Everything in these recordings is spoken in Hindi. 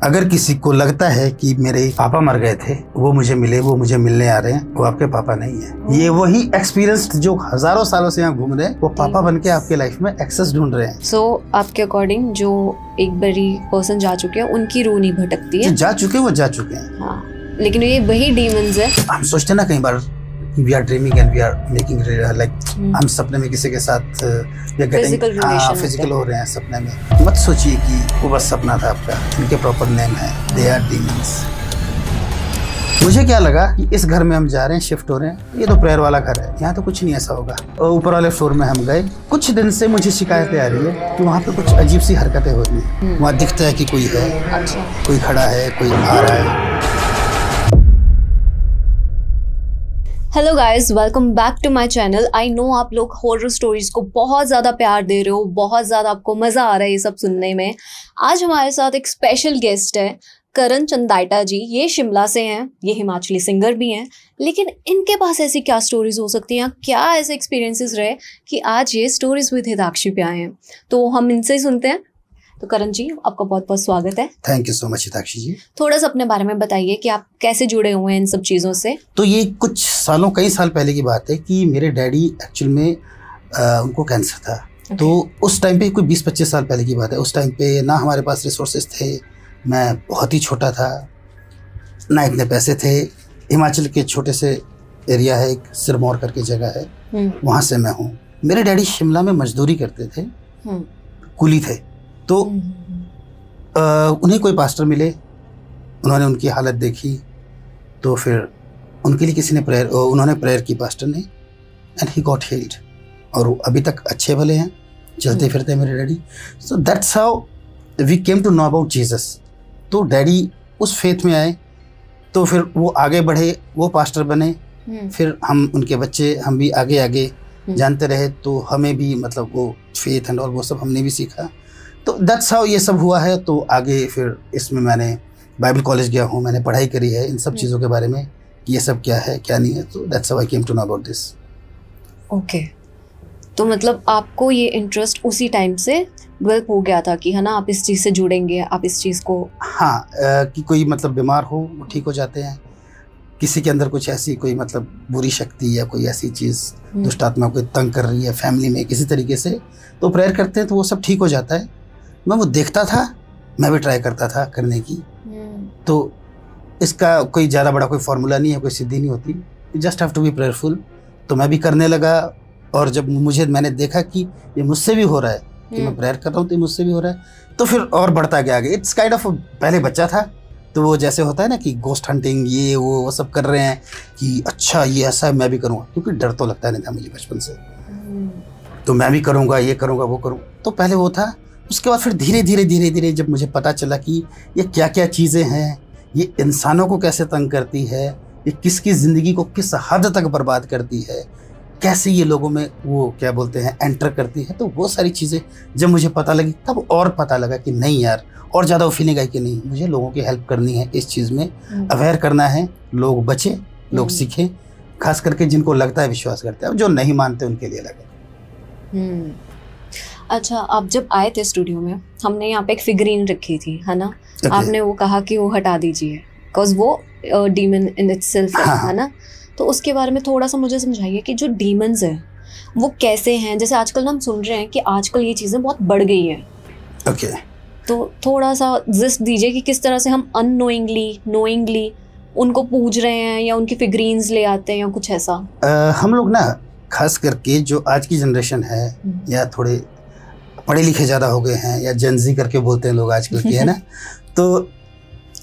अगर किसी को लगता है कि मेरे पापा मर गए थे, वो मुझे मिले, वो मुझे मिलने आ रहे हैं, वो आपके पापा नहीं है। ये वही एक्सपीरियंस्ड जो हजारों सालों से यहाँ घूम रहे हैं, वो पापा बनके आपके लाइफ में एक्सेस ढूंढ रहे हैं। सो आपके अकॉर्डिंग जो एक बड़ी पर्सन जा चुके हैं, उनकी रूह नहीं भटकती है। जो जा चुके हैं वो जा चुके हैं। हाँ, लेकिन ये वही डीमंस है। हम सोचते ना कई बार we are dreaming and we are making like हम सपने में किसी के साथ फिजिकल हो रहे हैं सपने में। मत सोचिए कि वो बस सपना था आपका। इनके प्रॉपर नेम है, दे आर डीमंस। मुझे क्या लगा कि इस घर में हम जा रहे हैं, शिफ्ट हो रहे हैं, ये तो प्रेयर वाला घर है, यहाँ तो कुछ नहीं ऐसा होगा। और ऊपर वाले फ्लोर में हम गए, कुछ दिन से मुझे शिकायतें आ रही है कि वहाँ पे कुछ अजीब सी हरकतें हो रही हैं। वहाँ दिखता है कि कोई है, कोई खड़ा है, कोई आ रहा है। Hello guys, welcome back to my channel. I know आप लोग हॉरर स्टोरीज को बहुत ज़्यादा प्यार दे रहे हो, बहुत ज़्यादा आपको मज़ा आ रहा है ये सब सुनने में। आज हमारे साथ एक स्पेशल गेस्ट है, करण चंदाइटा जी। ये शिमला से हैं, ये हिमाचली सिंगर भी हैं, लेकिन इनके पास ऐसी क्या स्टोरीज हो सकती हैं, क्या ऐसे एक्सपीरियंसेस रहे कि आज ये स्टोरीज विद हिताक्षी पे आए हैं। तो हम इनसे ही सुनते हैं। तो करण जी, आपका बहुत बहुत स्वागत है। Thank you so much Hitakshi ji. थोड़ा सा अपने बारे में बताइए कि आप कैसे जुड़े हुए हैं इन सब चीज़ों से। तो ये कुछ सालों, कई साल पहले की बात है कि मेरे डैडी एक्चुअल में उनको कैंसर था। तो उस टाइम पे कोई 20-25 साल पहले की बात है। उस टाइम पे ना हमारे पास रिसोर्सेज थे, मैं बहुत ही छोटा था, ना इतने पैसे थे। हिमाचल के छोटे से एरिया है, एक सिरमौर करके जगह है, वहाँ से मैं हूँ। मेरे डैडी शिमला में मजदूरी करते थे, कुली थे। तो उन्हें कोई पास्टर मिले, उन्होंने उनकी हालत देखी, तो फिर उनके लिए किसी ने उन्होंने प्रेयर की पास्टर ने, एंड ही गॉट हील्ड। और वो अभी तक अच्छे भले हैं, चलते फिरते मेरे daddy. So that's how we came to know about Jesus. तो डैडी उस फेथ में आए, तो फिर वो आगे बढ़े, वो पास्टर बने। फिर हम उनके बच्चे, हम भी आगे आगे जानते रहे, तो हमें भी मतलब वो फेथ एंड ऑल वो सब हमने भी सीखा। तो दैट्स हाउ ये सब हुआ है। तो आगे फिर इसमें मैंने बाइबल कॉलेज गया हूँ, मैंने पढ़ाई करी है इन सब चीज़ों के बारे में कि ये सब क्या है क्या नहीं है। तो that's how I came to know about this. Okay, तो मतलब आपको ये इंटरेस्ट उसी टाइम से डेवलप हो गया था कि है ना, आप इस चीज़ से जुड़ेंगे, आप इस चीज़ को। हाँ, कि कोई मतलब बीमार हो वो ठीक हो जाते हैं, किसी के अंदर कुछ ऐसी कोई मतलब बुरी शक्ति या कोई ऐसी चीज़ दुष्ट आत्मा कोई तंग कर रही है फैमिली में किसी तरीके से, तो प्रेयर करते हैं तो वो सब ठीक हो जाता है। मैं वो देखता था, मैं भी ट्राई करता था करने की। तो इसका कोई ज़्यादा बड़ा कोई फार्मूला नहीं है, कोई सिद्धि नहीं होती, you just have to be prayerful. तो मैं भी करने लगा, और जब मैंने देखा कि ये मुझसे भी हो रहा है, कि मैं प्रेयर कर रहा हूँ तो ये मुझसे भी हो रहा है, तो फिर और बढ़ता गया आगे। इट्स काइंड ऑफ, पहले बच्चा था तो वो जैसे होता है ना कि गोस्ट हंटिंग ये वो सब कर रहे हैं कि अच्छा ये ऐसा है मैं भी करूँगा, क्योंकि डर तो लगता नहीं था मुझे बचपन से। तो मैं भी करूँगा, ये करूँगा, वो करूँगा। तो पहले वो था। उसके बाद फिर धीरे धीरे जब मुझे पता चला कि ये क्या क्या चीज़ें हैं, ये इंसानों को कैसे तंग करती है, ये किसकी ज़िंदगी को किस हद तक बर्बाद करती है, कैसे ये लोगों में वो क्या बोलते हैं एंटर करती है, तो वो सारी चीज़ें जब मुझे पता लगी, तब और पता लगा कि नहीं यार, और ज़्यादा वो फीलिंग आई कि नहीं, मुझे लोगों की हेल्प करनी है, इस चीज़ में अवेयर करना है, लोग बचें, लोग सीखें, खास करके जिनको लगता है विश्वास करते हैं, जो नहीं मानते उनके लिए लगे। अच्छा, आप जब आए थे स्टूडियो में, हमने यहाँ पे एक फिगरीन रखी थी, है ना? आपने वो कहा कि वो हटा दीजिए, बिकॉज वो डीमन इन इटसेल्फ है ना? तो उसके बारे में थोड़ा सा मुझे समझाइए कि जो डीमंस हैं वो कैसे हैं। जैसे आजकल हम सुन रहे हैं कि आजकल ये चीज़ें बहुत बढ़ गई हैं। ओके, तो थोड़ा सा जिस्ट दीजिए कि किस तरह से हम अननोइंगली नोइंगली उनको पूज रहे हैं, या उनकी फिगरीन्स ले आते हैं, या कुछ ऐसा। हम लोग ना, खास करके जो आज की जनरेशन है, या थोड़े पढ़े लिखे ज़्यादा हो गए हैं, या जेनजी करके बोलते हैं लोग आजकल की, है ना, तो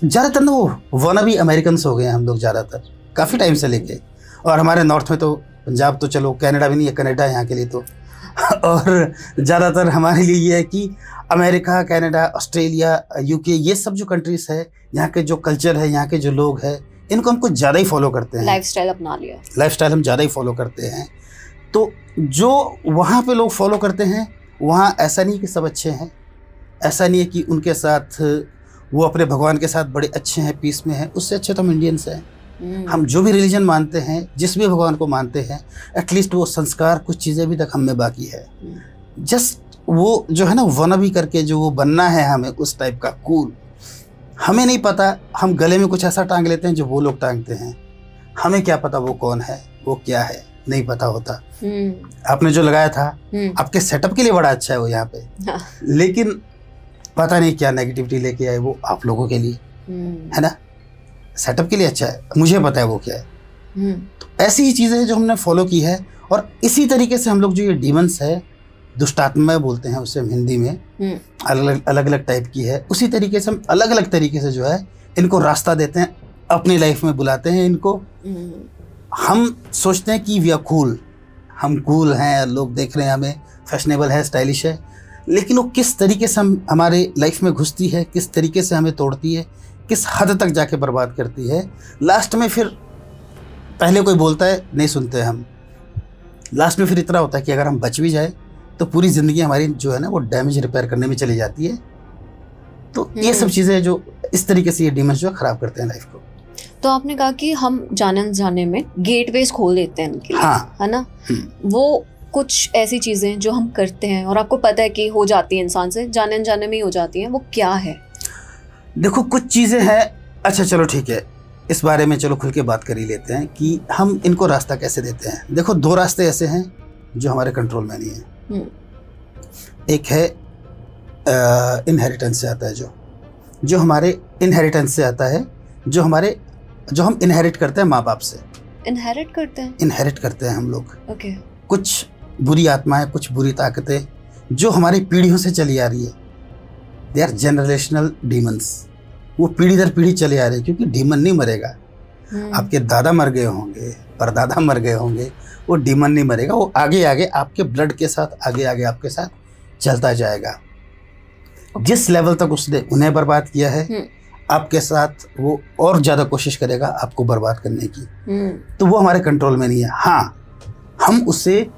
ज़्यादातर ना वो वानाबी अमेरिकन्स हो गए हैं हम लोग ज़्यादातर, काफ़ी टाइम से लेके। और हमारे नॉर्थ में तो पंजाब तो चलो, कनाडा भी नहीं है, कनाडा है यहाँ के लिए तो। और ज़्यादातर हमारे लिए ये है कि अमेरिका, कनाडा, ऑस्ट्रेलिया, यूके, ये सब जो कंट्रीज़ है, यहाँ के जो कल्चर है, यहाँ के जो लोग हैं, इनको हम कुछ ज़्यादा ही फॉलो करते हैं। लाइफस्टाइल अपना लिया, लाइफस्टाइल हम ज़्यादा ही फॉलो करते हैं। तो जो वहाँ पे लोग फॉलो करते हैं, वहाँ ऐसा नहीं कि सब अच्छे हैं, ऐसा नहीं है कि उनके साथ वो अपने भगवान के साथ बड़े अच्छे हैं, पीस में हैं। उससे अच्छे तो हम इंडियंस हैं। हम जो भी रिलीजन मानते हैं, जिस भी भगवान को मानते हैं, एटलीस्ट वो संस्कार, कुछ चीज़ें अभी तक हम में बाकी है। जस्ट वो जो है ना, वानाबी करके जो वो बनना है हमें, उस टाइप का कूल, हमें नहीं पता, हम गले में कुछ ऐसा टांग लेते हैं जो वो लोग टांगते हैं। हमें क्या पता वो कौन है, वो क्या है, नहीं पता होता। आपने जो लगाया था आपके सेटअप के लिए बड़ा अच्छा है वो यहाँ पे, लेकिन पता नहीं क्या नेगेटिविटी लेके आए वो आप लोगों के लिए, है ना। सेटअप के लिए अच्छा है, मुझे पता है वो क्या है। तो ऐसी ही चीज़ें हैं जो हमने फॉलो की है, और इसी तरीके से हम लोग जो ये डीमंस है, दुष्टात्मा बोलते हैं उसे हम हिंदी में, अलग अलग टाइप की है, उसी तरीके से हम अलग अलग तरीके से जो है इनको रास्ता देते हैं, अपनी लाइफ में बुलाते हैं इनको। हम सोचते हैं कि वी आर कूल, हम कूल हैं, लोग देख रहे हैं हमें, फैशनेबल है, स्टाइलिश है, लेकिन वो किस तरीके से हम हमारे लाइफ में घुसती है, किस तरीके से हमें तोड़ती है, किस हद तक जाके बर्बाद करती है। लास्ट में फिर पहले कोई बोलता है, नहीं सुनते हम, लास्ट में फिर इतना होता है कि अगर हम बच भी जाए तो पूरी ज़िंदगी हमारी जो है ना वो डैमेज रिपेयर करने में चली जाती है। तो ये सब चीज़ें जो इस तरीके से ये डीमंस जो खराब करते हैं लाइफ को। तो आपने कहा कि हम जाने में गेटवेज खोल देते हैं इनके लिए, हाँ, है ना। वो कुछ ऐसी चीज़ें जो हम करते हैं और आपको पता है कि हो जाती है, इंसान से जाने में ही हो जाती हैं, वो क्या है? देखो कुछ चीज़ें हैं, अच्छा चलो ठीक है, इस बारे में चलो खुल के बात कर ही लेते हैं कि हम इनको रास्ता कैसे देते हैं। देखो 2 रास्ते ऐसे हैं जो हमारे कंट्रोल में नहीं है। एक है इनहेरिटेंस से आता है, जो हमारे इनहेरिटेंस से आता है, जो हम इनहेरिट करते हैं माँ बाप से। इनहेरिट करते हैं हम लोग। ओके। कुछ बुरी आत्माएं, कुछ बुरी ताकतें जो हमारी पीढ़ियों से चली आ रही है, दे आर जनरेशनल डीमंस। वो पीढ़ी दर पीढ़ी चले आ रही है, क्योंकि डीमन नहीं मरेगा। आपके दादा मर गए होंगे, परदादा मर गए होंगे, वो डीमन नहीं मरेगा, वो आगे आगे आपके ब्लड के साथ आगे आगे आपके साथ चलता जाएगा। जिस लेवल तक उसने उन्हें बर्बाद किया है, आपके साथ वो और ज़्यादा कोशिश करेगा आपको बर्बाद करने की। तो वो हमारे कंट्रोल में नहीं है। हाँ, हम उससे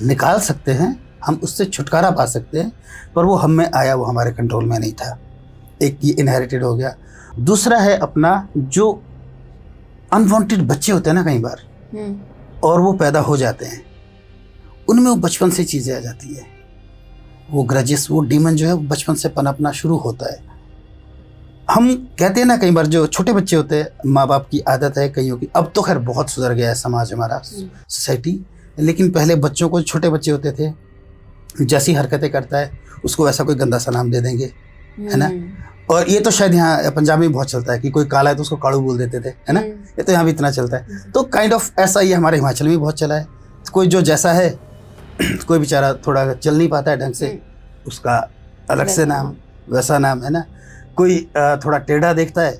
निकाल सकते हैं, हम उससे छुटकारा पा सकते हैं, पर वो हम में आया, वो हमारे कंट्रोल में नहीं था। एक ये इनहेरिटेड हो गया। दूसरा है अपना, जो अनवांटेड बच्चे होते हैं ना कई बार, और वो पैदा हो जाते हैं, उनमें वो बचपन से चीज़ें आ जाती है, वो ग्रजेस, वो डीमन जो है वो बचपन से पनपना शुरू होता है। हम कहते हैं ना कई बार जो छोटे बच्चे होते हैं, माँ बाप की आदत है कईयों की, अब तो खैर बहुत सुधर गया है समाज, हमारा सोसाइटी, लेकिन पहले बच्चों को, छोटे बच्चे होते थे, जैसी हरकतें करता है उसको वैसा कोई गंदा सा नाम दे देंगे, है ना। और ये तो शायद यहाँ पंजाब में बहुत चलता है कि कोई काला है तो उसको काड़ू बोल देते थे, है ना। ये तो यहाँ भी इतना चलता है। तो काइंड ऑफ ऐसा ही हमारे हिमाचल में बहुत चला है। कोई जो जैसा है, कोई बेचारा थोड़ा चल नहीं पाता है ढंग से, उसका अलग से नाम, वैसा नाम, है ना। कोई थोड़ा टेढ़ा देखता है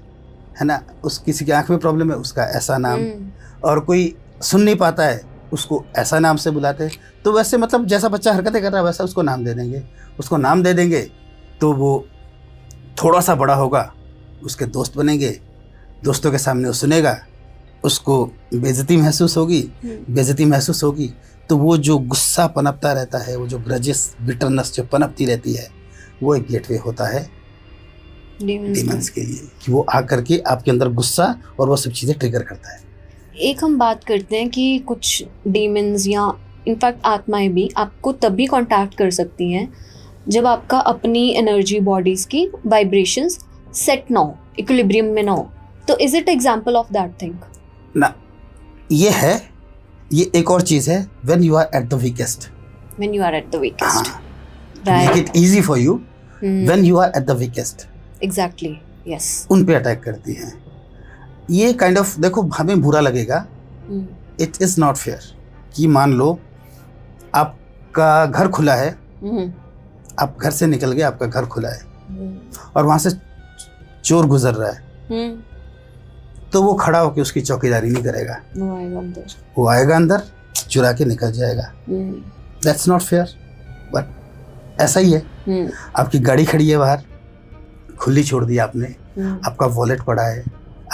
ना, उस किसी की आंख में प्रॉब्लम है, उसका ऐसा नाम। और कोई सुन नहीं पाता है, उसको ऐसा नाम से बुलाते हैं। तो वैसे मतलब जैसा बच्चा हरकतें कर रहा है वैसा उसको नाम दे देंगे। उसको नाम दे देंगे तो वो थोड़ा सा बड़ा होगा, उसके दोस्त बनेंगे, दोस्तों के सामने वो सुनेगा, उसको बेइज्जती महसूस होगी, तो वो जो गुस्सा पनपता रहता है, वो जो ग्रजेस, बिटरनेस जो पनपती रहती है, वो एक गेटवे होता है डीमंस के लिए, कि वो आकर के आपके अंदर गुस्सा और वो सब चीज़ें ट्रिगर करता है। एक हम बात करते हैं कि कुछ डीमंस या इनफैक्ट आत्माएं भी आपको तभी कांटेक्ट कर सकती हैं जब आपका अपनी एनर्जी बॉडीज की वाइब्रेशंस सेट ना हो, इक्विलिब्रियम में ना हो। तो is it example of that thing? ना, ये है, ये एक और चीज़ है, when you are at the weakest, make it easy for you, when you are at the weakest, exactly, yes, उन पे अटैक करती हैं। ये काइंड ऑफ, देखो हमें बुरा लगेगा, इट इज़ नॉट फेयर कि मान लो आपका घर खुला है, आप घर से निकल गए, आपका घर खुला है और वहाँ से चोर गुजर रहा है, तो वो खड़ा होकर उसकी चौकीदारी नहीं करेगा, वो आएगा अंदर, चुरा के निकल जाएगा। दैट्स नॉट फेयर, बट ऐसा ही है। आपकी गाड़ी खड़ी है बाहर, खुली छोड़ दी आपने, आपका वॉलेट पड़ा है,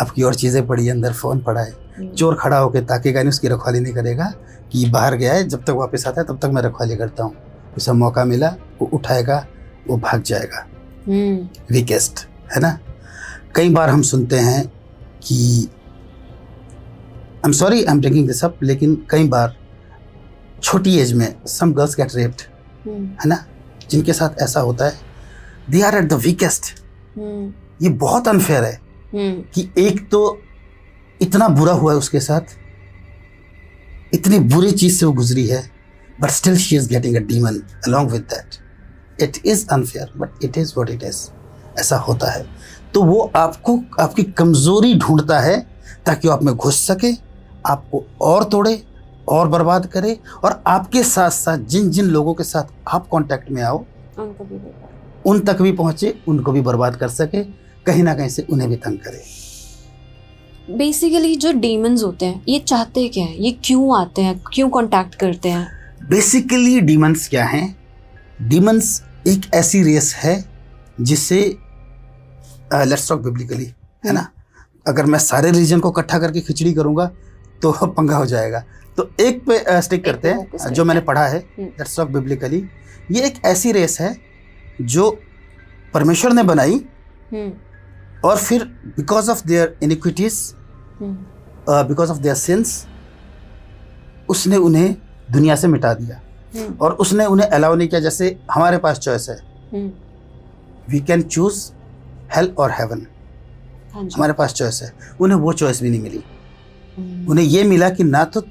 आपकी और चीज़ें पड़ी है, अंदर फ़ोन पड़ा है, चोर खड़ा होकर ताकेगा नहीं, उसकी रखवाली नहीं करेगा कि बाहर गया है, जब तक वापस आता है तब तक मैं रखवाली करता हूँ। उसे मौका मिला, वो उठाएगा, वो भाग जाएगा। वीकेस्ट, है ना। कई बार हम सुनते हैं कि, I am sorry I am bringing this up, लेकिन कई बार छोटी एज में सम गर्ल्स गेट रेप्ड, है ना, जिनके साथ ऐसा होता है, they are at the weakest. ये बहुत अनफेयर है कि एक तो इतना बुरा हुआ है उसके साथ, इतनी बुरी चीज से वो गुजरी है, but still she is getting a demon along with that. It is unfair but it is what it is. ऐसा होता है। तो वो आपको आपकी कमजोरी ढूंढता है ताकि वो आप में घुस सके, आपको और तोड़े और बर्बाद करे, और आपके साथ साथ जिन जिन लोगों के साथ आप कांटेक्ट में आओ उन तक भी पहुंचे, उनको भी बर्बाद कर सके, कहीं ना कहीं से उन्हें भी तंग करे। बेसिकली जो डीमंस होते हैं ये चाहते क्या है, ये क्यों आते हैं, क्यों कांटेक्ट करते हैं? बेसिकली डीमंस क्या हैं? डीमंस एक ऐसी रेस है जिसे लेट्स टॉक बिब्लिकली, है ना। अगर मैं सारे रीजन को इकट्ठा करके खिचड़ी करूंगा तो पंगा हो जाएगा। तो एक पे स्टिक करते हैं जो मैंने पढ़ा है, लेट्स टॉक बिब्लिकली। ये एक ऐसी रेस है जो परमेश्वर ने बनाई और फिर because of their iniquities, because of their since, उसने उन्हें दुनिया से मिटा दिया और उसने उन्हें अलाउ नहीं किया। जैसे हमारे पास चॉइस है, वी कैन चूज हेल और हेवन, हमारे पास चॉइस है। उन्हें वो चॉइस भी नहीं मिली। उन्हें ये मिला कि ना तो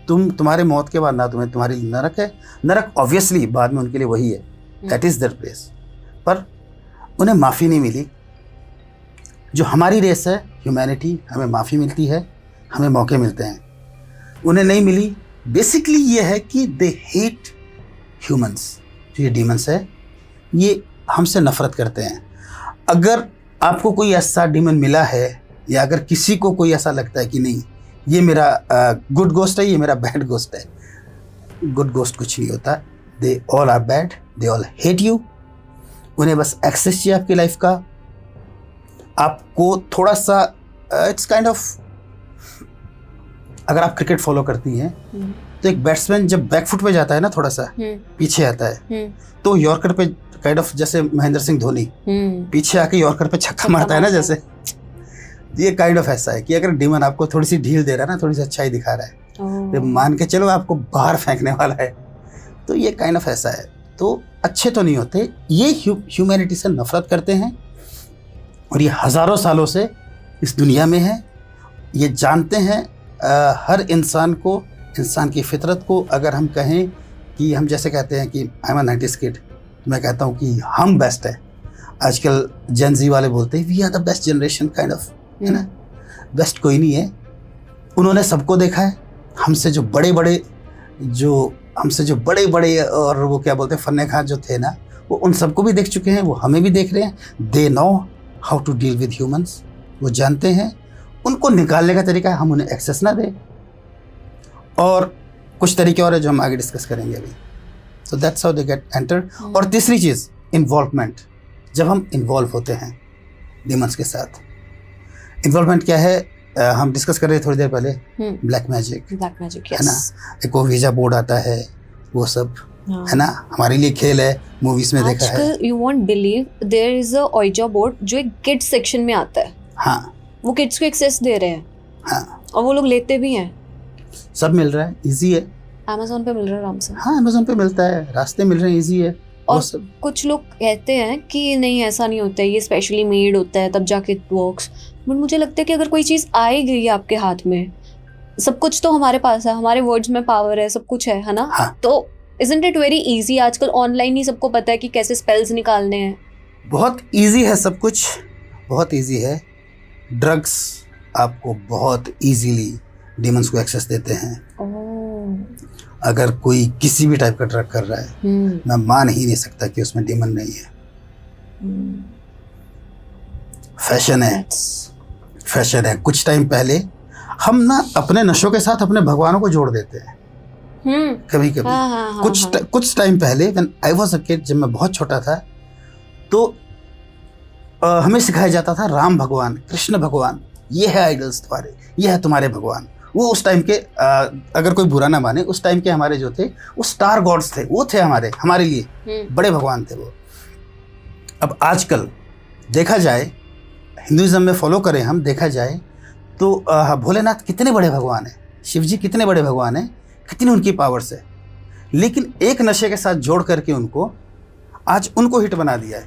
तुम्हारे मौत के बाद ना तुम्हारे लिए नरक है, नरक ऑब्वियसली बाद में उनके लिए वही है, दैट इज देयर प्लेस, पर उन्हें माफ़ी नहीं मिली। जो हमारी रेस है ह्यूमैनिटी, हमें माफ़ी मिलती है, हमें मौके मिलते हैं, उन्हें नहीं मिली। बेसिकली ये है कि दे हेट ह्यूमंस। जो ये डीमंस है ये हमसे नफरत करते हैं। अगर आपको कोई ऐसा डीमन मिला है या अगर किसी को कोई ऐसा लगता है कि नहीं ये मेरा गुड गोस्ट है, ये मेरा बैड गोस्ट है, गुड गोस्ट कुछ नहीं होता। They all are bad, they all hate you. उन्हें बस एक्सेस चाहिए आपकी लाइफ का। आपको थोड़ा सा इट्स काइंड ऑफ, अगर आप क्रिकेट फॉलो करती हैं तो एक बैट्समैन जब बैकफुट पे जाता है ना, थोड़ा सा पीछे आता है, तो यॉर्कर पे काइंड ऑफ, जैसे महेंद्र सिंह धोनी पीछे आके यॉर्कर पे छक्का मारता है ना, जैसे ये काइंड ऑफ ऐसा है कि अगर डीमन आपको थोड़ी सी ढील दे रहा है ना, थोड़ी सी अच्छाई दिखा रहा है, तो मान के चलो आपको बाहर फेंकने वाला है, तो ये काइंड ऑफ ऐसा है। तो अच्छे तो नहीं होते, ये ह्यूमैनिटी से नफरत करते हैं और ये हज़ारों सालों से इस दुनिया में है। ये जानते हैं हर इंसान को, इंसान की फितरत को। अगर हम कहें कि हम जैसे कहते हैं कि I am a 90s kid, मैं कहता हूँ कि हम बेस्ट है। आजकल जेन ज़ी वाले बोलते हैं we are the best generation kind of, है ना। बेस्ट कोई नहीं है, उन्होंने सबको देखा है। हमसे जो बड़े बड़े और वो क्या बोलते हैं फन्ने खां जो थे ना, वो उन सबको भी देख चुके हैं, वो हमें भी देख रहे हैं। They know how to deal with humans, वो जानते हैं। उनको निकालने का तरीका है हम उन्हें एक्सेस ना दें, और कुछ तरीके और है जो हम आगे डिस्कस करेंगे अभी। सो that's how they get entered. और तीसरी चीज़ इन्वॉल्वमेंट। जब हम इन्वॉल्व होते हैं डीमंस के साथ, इन्वॉल्वमेंट क्या है, हम डिस्कस कर रहे थे थोड़ी देर पहले, ब्लैक मैजिक है ना। एक वो वीजा बोर्ड आता है, वो सब है ना, हमारे लिए खेल है, मूवीज में देखा है। You won't believe there is a Ouija board जो एक किड्स सेक्शन में आता है। हाँ, वो किड्स को एक्सेस दे रहे हैं। हाँ, और वो लोग लेते भी हैं। सब मिल रहा है, इजी है। अमेज़न पे मिल रहा है आराम से। हाँ, अमेज़न पे मिलता है, रास्ते मिल रहे हैं, इजी है। और कुछ लोग कहते हैं कि नहीं ऐसा नहीं होता है, ये स्पेशली मेड होता है तब जाके इट वर्क्स। बट मुझे लगता है कि अगर कोई चीज़ आई गई है आपके हाथ में, सब कुछ तो हमारे पास है, हमारे वर्ड्स में पावर है, सब कुछ है ना। हाँ। तो इजंट इट वेरी इजी? आजकल ऑनलाइन ही सबको पता है कि कैसे स्पेल्स निकालने हैं। बहुत इजी है, सब कुछ बहुत इजी है। ड्रग्स आपको बहुत इजीली डीमंस को एक्सेस देते हैं। अगर कोई किसी भी टाइप का ड्रग कर रहा है, मैं मान ही नहीं सकता कि उसमें डीमन नहीं है। फैशन है, फैशन है। कुछ टाइम पहले हम ना अपने नशों के साथ अपने भगवानों को जोड़ देते हैं कभी कभी। कुछ टाइम पहले when I was a kid, जब मैं बहुत छोटा था, तो हमें सिखाया जाता था राम भगवान, कृष्ण भगवान, ये है आइडल्स तुम्हारे, ये है तुम्हारे भगवान। वो उस टाइम के अगर कोई बुरा ना माने, उस टाइम के हमारे जो थे वो स्टार गॉड्स थे, वो थे हमारे लिए बड़े भगवान थे वो। अब आजकल देखा जाए, हिंदुइज्म में फॉलो करें हम, देखा जाए तो भोलेनाथ कितने बड़े भगवान हैं, शिव जी कितने बड़े भगवान हैं, कितनी उनकी पावर्स है। लेकिन एक नशे के साथ जोड़ करके उनको आज उनको हिट बना दिया है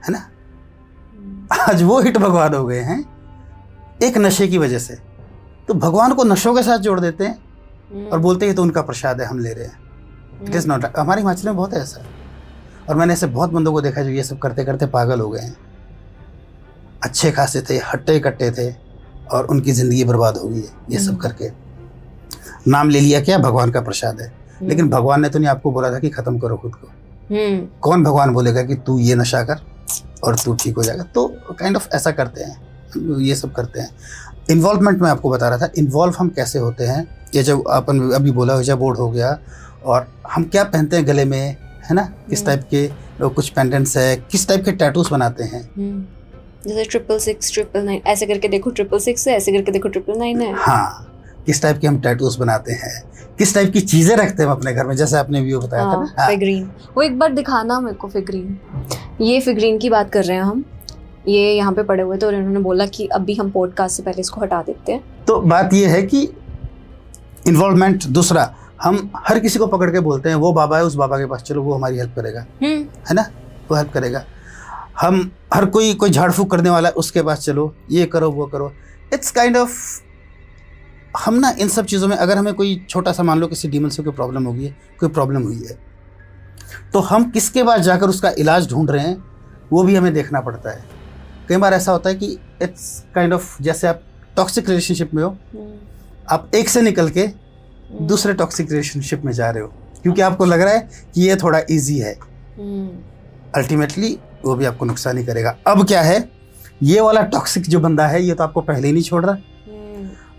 ना। आज वो हिट भगवान हो गए हैं एक नशे की वजह से। तो भगवान को नशों के साथ जोड़ देते हैं और बोलते हैं तो उनका प्रसाद है, हम ले रहे हैं। It is not. हमारे हिमाचल में बहुत है ऐसा, और मैंने ऐसे बहुत बंदों को देखा जो ये सब करते करते पागल हो गए हैं। अच्छे खासे थे, हट्टे कट्टे थे, और उनकी ज़िंदगी बर्बाद हो गई है ये सब करके। नाम ले लिया क्या, भगवान का प्रसाद है, लेकिन भगवान ने तो नहीं आपको बोला था कि ख़त्म करो खुद को। कौन भगवान बोलेगा कि तू ये नशा कर और तू ठीक हो जाएगा। तो काइंड ऑफ ऐसा करते हैं, ये सब करते हैं। इन्वॉल्वमेंट में आपको बता रहा था, इन्वॉल्व हम कैसे होते हैं। ये जब अपन अभी बोला हिजाब बोर्ड हो गया, और हम क्या पहनते हैं गले में, है ना, किस टाइप के कुछ पेंडेंट्स है, किस टाइप के टैटूज बनाते हैं। जैसे 666, 999 ऐसे करके देखो 666 है, ऐसे करके देखो 999 है। हाँ, किस टाइप के हम टैटूज बनाते हैं, किस टाइप की चीजें रखते हैं अपने घर में, जैसे आपने व्यू बताया था ना। फिगरीन, वो एक बार दिखाना मेरे को फिगरीन। ये फिगरीन की बात कर रहे हैं हम, ये यहाँ पे पड़े हुए थे और इन्होंने बोला कि अभी हम पॉडकास्ट से पहले इसको हटा देते हैं। तो बात ये है कि इन्वॉल्वमेंट। दूसरा, हम हर किसी को पकड़ के बोलते हैं वो बाबा है, उस बाबा के पास चलो, वो हमारी हेल्प करेगा, है ना, वो हेल्प करेगा। हम हर कोई झाड़ फूक करने वाला है, उसके पास चलो, ये करो वो करो। इट्स काइंड ऑफ, हम ना इन सब चीज़ों में, अगर हमें कोई छोटा सा, मान लो किसी डीमन से कोई प्रॉब्लम होगी है, कोई प्रॉब्लम हुई है, तो हम किसके पास जाकर उसका इलाज ढूंढ रहे हैं वो भी हमें देखना पड़ता है। कई बार ऐसा होता है कि इट्स काइंड ऑफ, जैसे आप टॉक्सिक रिलेशनशिप में हो, आप एक से निकल के दूसरे टॉक्सिक रिलेशनशिप में जा रहे हो क्योंकि आपको लग रहा है कि ये थोड़ा इजी है। अल्टीमेटली वो भी आपको नुकसान ही करेगा। अब क्या है, ये वाला टॉक्सिक जो बंदा है ये तो आपको पहले ही नहीं छोड़ रहा,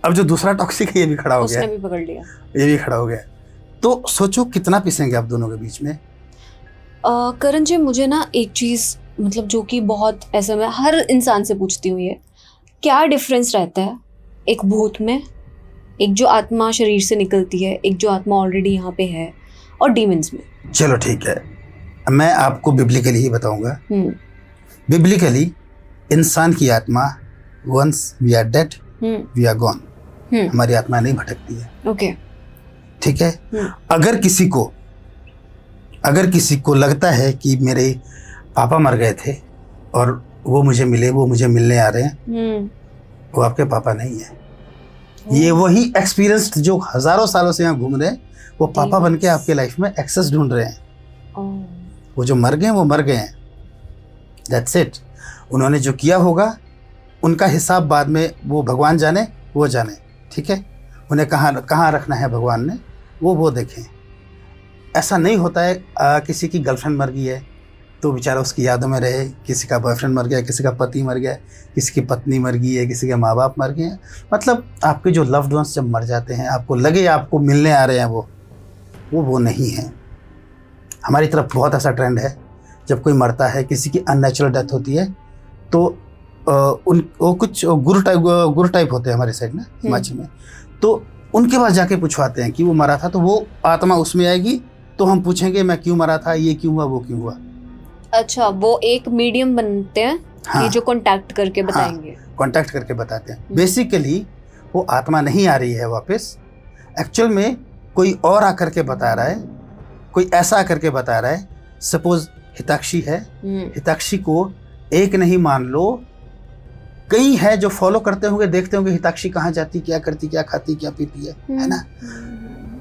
अब जो दूसरा टॉक्सिक है ये भी खड़ा हो गया, उसने भी पकड़ लिया, ये भी खड़ा हो गया। तो सोचो कितना पिसेंगे आप दोनों के बीच में। करण जी, मुझे ना एक चीज़, मतलब जो कि बहुत ऐसा, मैं हर इंसान से पूछती हूँ, ये क्या डिफरेंस रहता है एक भूत में, एक जो आत्मा शरीर से निकलती है, एक जो आत्मा ऑलरेडी यहाँ पे है, और डीमंस में? चलो ठीक है, मैं आपको बिब्लिकली ही बताऊंगा। बिब्लिकली इंसान की आत्मा, once we are dead we are gone, हमारी आत्मा नहीं भटकती है। ओके, ठीक है। अगर किसी को लगता है कि मेरे पापा मर गए थे और वो मुझे मिले, वो मुझे मिलने आ रहे हैं, वो आपके पापा नहीं है। ये वही एक्सपीरियंस जो हजारों सालों से यहाँ घूम रहे हैं, वो पापा बन के आपके लाइफ में एक्सेस ढूंढ रहे हैं। वो जो मर गए वो मर गए हैं, दैट्स इट। उन्होंने जो किया होगा उनका हिसाब बाद में वो भगवान जाने, वो जाने, ठीक है। उन्हें कहाँ रखना है भगवान ने, वो देखें। ऐसा नहीं होता है किसी की गर्लफ्रेंड मर गई है तो बेचारा उसकी यादों में रहे, किसी का बॉयफ्रेंड मर गया, किसी का पति मर गया, किसी की पत्नी मर गई है, किसी के माँ बाप मर गए हैं। मतलब आपके जो लव्ड वंस जब मर जाते हैं, आपको लगे आपको मिलने आ रहे हैं, वो नहीं है। हमारी तरफ बहुत ऐसा ट्रेंड है, जब कोई मरता है, किसी की अननेचुरल डेथ होती है, तो वो कुछ गुरु टाइप होते हैं हमारे साइड में, हिमाचल में, तो उनके पास जाके पूछवाते हैं कि वो मरा था, तो वो आत्मा उसमें आएगी, तो हम पूछेंगे मैं क्यों मरा था, ये क्यों हुआ, वो क्यों हुआ। अच्छा, वो एक मीडियम बनते हैं। हाँ, कि जो कांटेक्ट करके बताएंगे। हाँ, कांटेक्ट करके बताते हैं। बेसिकली वो आत्मा नहीं आ रही है वापस, एक्चुअल में कोई और आकर के बता रहा है, कोई ऐसा आकर के बता रहा है। सपोज हिताक्षी है, हिताक्षी को एक नहीं मान लो, कई है जो फॉलो करते होंगे, देखते होंगे हिताक्षी कहाँ जाती, क्या करती, क्या खाती, क्या पीती है ना।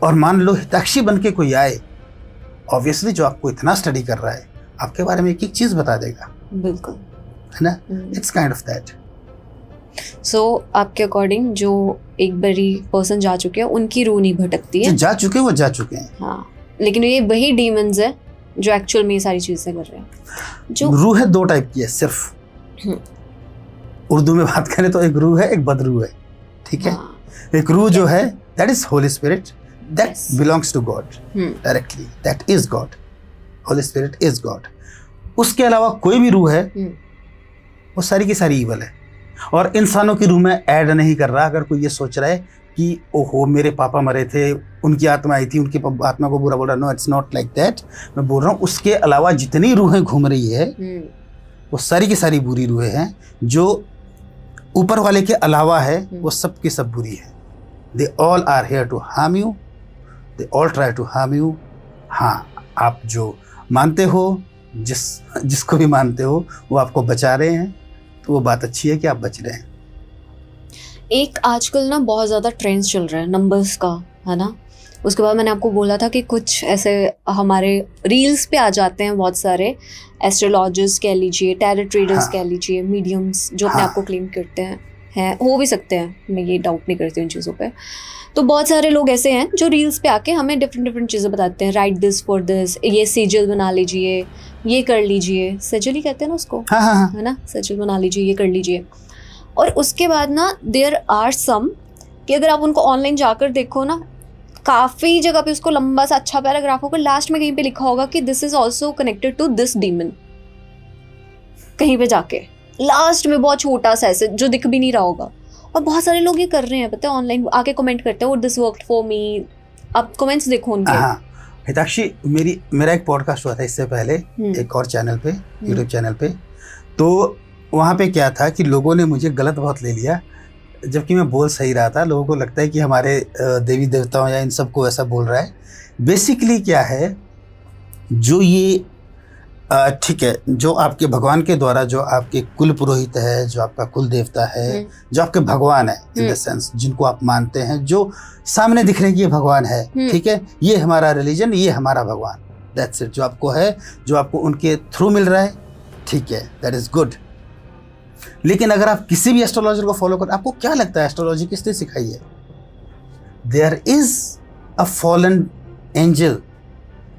और मान लो हिताक्षी बन के कोई आए, ऑब्वियसली जो आपको इतना स्टडी कर रहा है, आपके बारे में एक एक चीज बता देगा, बिल्कुल, है ना। It's kind of that. So आपके अकॉर्डिंग जो एक बारी पर्सन जा चुके हैं, उनकी रूह नहीं भटकती है। जो जा चुके वो जा चुके हैं। हाँ, लेकिन ये वही डीमंस है जो एक्चुअल में ये सारी चीजें कर रहे हैं। जो रूह है दो टाइप की है सिर्फ। उर्दू में बात करें तो एक रूह है, एक बदरूह है, ठीक है। एक रूह जो है, that is holy spirit, that belongs to God directly, that is God, holy spirit is God. उसके अलावा कोई भी रूह है, वो सारी की सारी ईवल है, और इंसानों की रूह में ऐड नहीं कर रहा। अगर कोई ये सोच रहा है कि ओहो मेरे पापा मरे थे, उनकी आत्मा आई थी, उनकी आत्मा को बुरा बोल रहा, no it's not like that. मैं बोल रहा हूँ उसके अलावा जितनी रूहें घूम रही है, वो सारी की सारी बुरी रूहें हैं। जो ऊपर वाले के अलावा है, वो सब की सब बुरी है। They all are here to harm you, they all try to harm you. हाँ, आप जो मानते हो, जिसको भी मानते हो, वो आपको बचा रहे हैं, तो वो बात अच्छी है कि आप बच रहे हैं। एक आजकल ना बहुत ज़्यादा ट्रेंड्स चल रहा है नंबर्स का, है ना। उसके बाद मैंने आपको बोला था कि कुछ ऐसे हमारे रील्स पे आ जाते हैं बहुत सारे एस्ट्रोलॉजर्स कह लीजिए, टैरो ट्रेडर्स कह लीजिए, मीडियम्स जो अपने आप को क्लेम करते हैं हो भी सकते हैं, मैं ये डाउट नहीं करती उन चीज़ों पे। तो बहुत सारे लोग ऐसे हैं जो रील्स पे आके हमें डिफरेंट चीज़ें बताते हैं, राइट दिस फॉर दिस, ये सेजल बना लीजिए, ये कर लीजिए, सेजल ही कहते हैं ना उसको, है ना, सेजल बना लीजिए, ये कर लीजिए। और उसके बाद ना देयर आर सम कि अगर आप उनको ऑनलाइन जाकर देखो ना, काफ़ी जगह पे उसको लंबा सा अच्छा पैराग्राफ होगा, लास्ट में कहीं पे लिखा होगा कि this is also connected to this demon, कहीं पे जाके लास्ट में बहुत छोटा सा ऐसे जो दिख भी नहीं रहा होगा। और बहुत सारे लोग ये कर रहे हैं, पता है, ऑनलाइन आके कमेंट करते हैं, दिस वर्कड फॉर मी। आप कमेंट्स देखो उनके। हिताक्षी, मेरा एक पॉडकास्ट हुआ था इससे पहले एक और चैनल पे, यूट्यूब चैनल पे। तो वहाँ पे क्या था कि लोगों ने मुझे गलत बहुत ले लिया, जबकि मैं बोल सही रहा था। लोगों को लगता है कि हमारे देवी देवताओं या इन सबको ऐसा बोल रहा है। बेसिकली क्या है, जो ये ठीक है, जो आपके भगवान के द्वारा, जो आपके कुल पुरोहित है, जो आपका कुल देवता है, जो आपके भगवान है इन द सेंस, जिनको आप मानते हैं, जो सामने दिख रहे हैं कि ये भगवान है, ठीक है, ये हमारा रिलीजन, ये हमारा भगवान, दैट्स इट। जो आपको है, जो आपको उनके थ्रू मिल रहा है, ठीक है, दैट इज गुड। लेकिन अगर आप किसी भी एस्ट्रोलॉजर को फॉलो करें, आपको क्या लगता है एस्ट्रोलॉजी किसने सिखाई है? There is a fallen angel,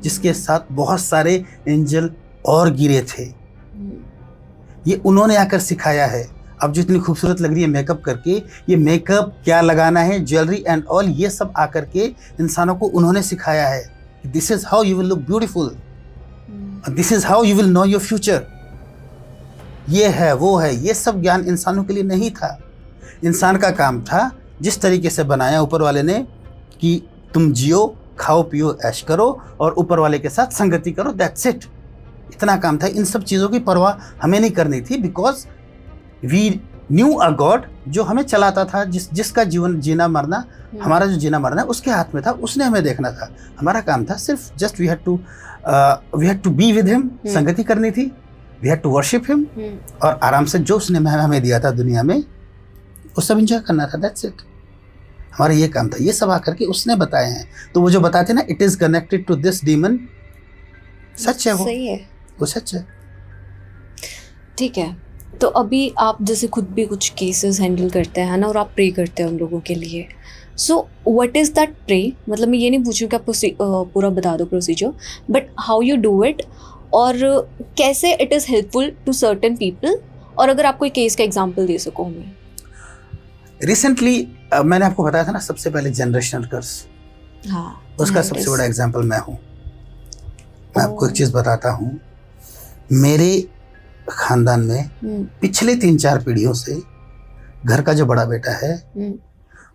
जिसके साथ बहुत सारे एंजल और गिरे थे। ये उन्होंने आकर सिखाया है। अब जो इतनी खूबसूरत लग रही है मेकअप करके, ये मेकअप क्या लगाना है, ज्वेलरी एंड ऑल, ये सब आकर के इंसानों को उन्होंने सिखाया है। This is how you will look beautiful, this is how you will know your future. ये है, वो है, ये सब ज्ञान इंसानों के लिए नहीं था। इंसान का काम था, जिस तरीके से बनाया ऊपर वाले ने, कि तुम जियो, खाओ पियो, ऐश करो और ऊपर वाले के साथ संगति करो, दैट्स इट। इतना काम था। इन सब चीज़ों की परवाह हमें नहीं करनी थी, because we knew a God जो हमें चलाता था, जिसका जीवन जीना मरना, हमारा जो जीना मरना है उसके हाथ में था, उसने हमें देखना था। हमारा काम था सिर्फ just we had to be with him, संगति करनी थी, we had to worship him, और आराम से जो उसने हमें दिया था दुनिया में वो सब एंजॉय करना था, दैट्स इट। हमारा ये काम था। ये सब आकर के उसने बताए हैं। तो वो जो बताते ना, it is connected to this demon, सच है, वो सही है, वो सच है। ठीक है। तो अभी आप जैसे खुद भी कुछ केसेस हैंडल करते हैं ना, और आप प्रे करते हैं उन लोगों के लिए। So what is that pray? मतलब मैं ये नहीं पूछूँ कि आप पूरा बता दो procedure, but how you do it, और कैसे it is helpful to certain people, और अगर आप कोई केस का एग्जांपल दे सको हमें। रिसेंटली मैंने आपको बताया था ना, सबसे पहले जनरेशनल कर्स, हाँ, उसका सबसे बड़ा एग्जांपल मैं हूँ। मैं आपको एक चीज़ बताता हूँ, मेरे खानदान में पिछले 3-4 पीढ़ियों से घर का जो बड़ा बेटा है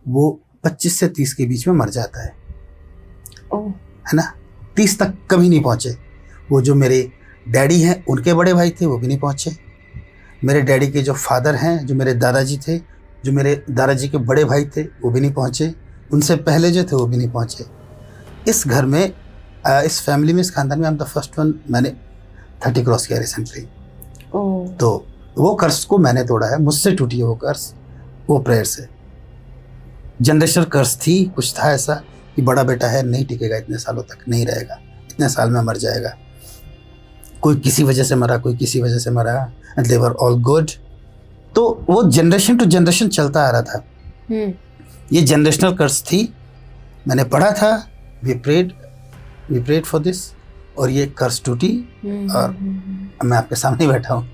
वो 25 से 30 के बीच में मर जाता है, है ना। 30 तक कभी नहीं पहुँचे। वो जो मेरे डैडी हैं, उनके बड़े भाई थे, वो भी नहीं पहुँचे। मेरे डैडी के जो फादर हैं, जो मेरे दादाजी थे, जो मेरे दादाजी के बड़े भाई थे, वो भी नहीं पहुँचे। उनसे पहले जो थे वो भी नहीं पहुँचे। इस घर में, इस फैमिली में, इस खानदान में I am the first one. मैंने 30 क्रॉस किया रिसेंटली। तो वो कर्स को मैंने तोड़ा है, मुझसे टूटी है वो कर्स, वो प्रेयर से। जनरेशनल कर्स थी, कुछ था ऐसा कि बड़ा बेटा है, नहीं टिकेगा इतने सालों तक, नहीं रहेगा, इतने साल में मर जाएगा। कोई किसी वजह से मरा, कोई किसी वजह से मरा, and they were all good. तो वो जनरेशन टू जनरेशन चलता आ रहा था। ये जनरेशनल कर्स थी। मैंने पढ़ा था, वी प्रेड फॉर दिस, और ये कर्स टूटी, और मैं आपके सामने बैठा हूँ।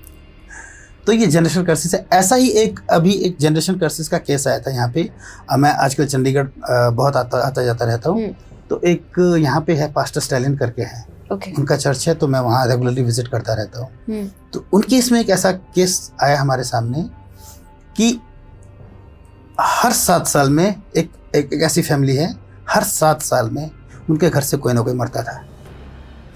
तो ये जनरेशनल कर्सेस है। ऐसा ही अभी एक जनरेशनल कर्सेस का केस आया था यहाँ पे। मैं आजकल चंडीगढ़ बहुत आता जाता रहता हूँ। तो एक यहाँ पे है, पास्टर स्टैलिन करके है, उनका चर्च है, तो मैं वहाँ रेगुलरली विजिट करता रहता हूँ। तो उनके इसमें एक ऐसा केस आया हमारे सामने कि हर 7 साल में एक ऐसी फैमिली है, हर 7 साल में उनके घर से कोई ना कोई मरता था।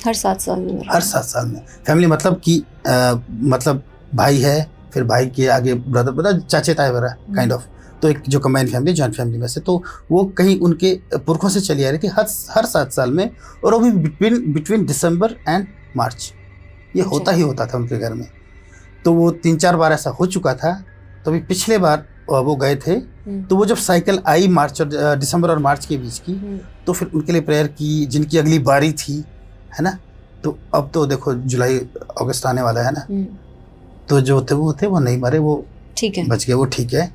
हर 7 साल में? हर 7 साल में। फैमिली मतलब कि मतलब भाई है, फिर भाई के आगे ब्रदर, चाचे ताए वगैरह काइंड ऑफ। तो एक जो कंबाइंड फैमिली, जॉइंट फैमिली में से, तो वो कहीं उनके पुरखों से चली आ रही थी हर 7 साल में, और वो भी बिटवीन दिसंबर एंड मार्च। ये होता ही होता था उनके घर में। तो वो 3-4 बार ऐसा हो चुका था। तो अभी पिछले बार वो गए थे, तो वो जब साइकिल आई मार्च और दिसंबर और मार्च के बीच की, तो फिर उनके लिए प्रेयर की जिनकी अगली बारी थी, है ना। तो अब तो देखो जुलाई अगस्त आने वाला है ना, तो जो थे वो नहीं मरे, वो ठीक है, बच गए, वो ठीक है।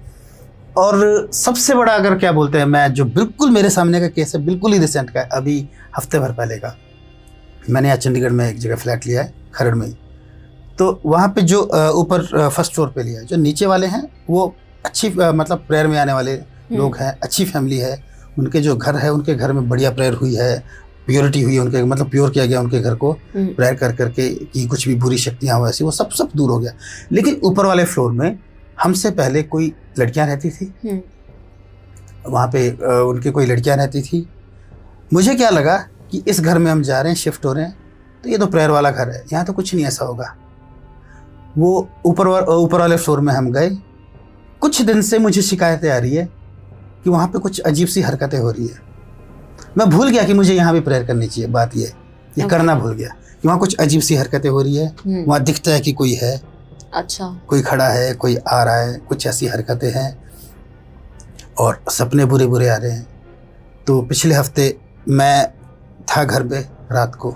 और सबसे बड़ा अगर क्या बोलते हैं, मैं जो बिल्कुल मेरे सामने का केस है, बिल्कुल ही रिसेंट का है, अभी हफ्ते भर पहले का। मैंने यहाँ चंडीगढ़ में एक जगह फ्लैट लिया है, खरड़ में ही। तो वहाँ पे जो ऊपर फर्स्ट फ्लोर पे लिया है, जो नीचे वाले हैं वो अच्छी मतलब प्रेयर में आने वाले लोग हैं, अच्छी फैमिली है, उनके जो घर है उनके घर में बढ़िया प्रेयर हुई है, प्योरिटी हुई है उनके, मतलब प्योर किया गया उनके घर को प्रेयर कर करके कि कुछ भी बुरी शक्तियाँ हो ऐसी, वो सब दूर हो गया। लेकिन ऊपर वाले फ्लोर में हमसे पहले कोई लड़कियां रहती थी, वहाँ पे उनकी कोई लड़कियां रहती थी। मुझे क्या लगा कि इस घर में हम जा रहे हैं, शिफ्ट हो रहे हैं, तो ये तो प्रेयर वाला घर है, यहाँ तो कुछ नहीं ऐसा होगा। वो ऊपर वाले फ्लोर में हम गए, कुछ दिन से मुझे शिकायतें आ रही है कि वहाँ पे कुछ अजीब सी हरकतें हो रही है। मैं भूल गया कि मुझे यहाँ भी प्रेयर करनी चाहिए, बात ये करना भूल गया कि वहाँ कुछ अजीब सी हरकतें हो रही है, वहाँ दिखता है कि कोई है, अच्छा, कोई खड़ा है, कोई आ रहा है, कुछ ऐसी हरकतें हैं और सपने बुरे बुरे आ रहे हैं। तो पिछले हफ्ते मैं था घर पे, रात को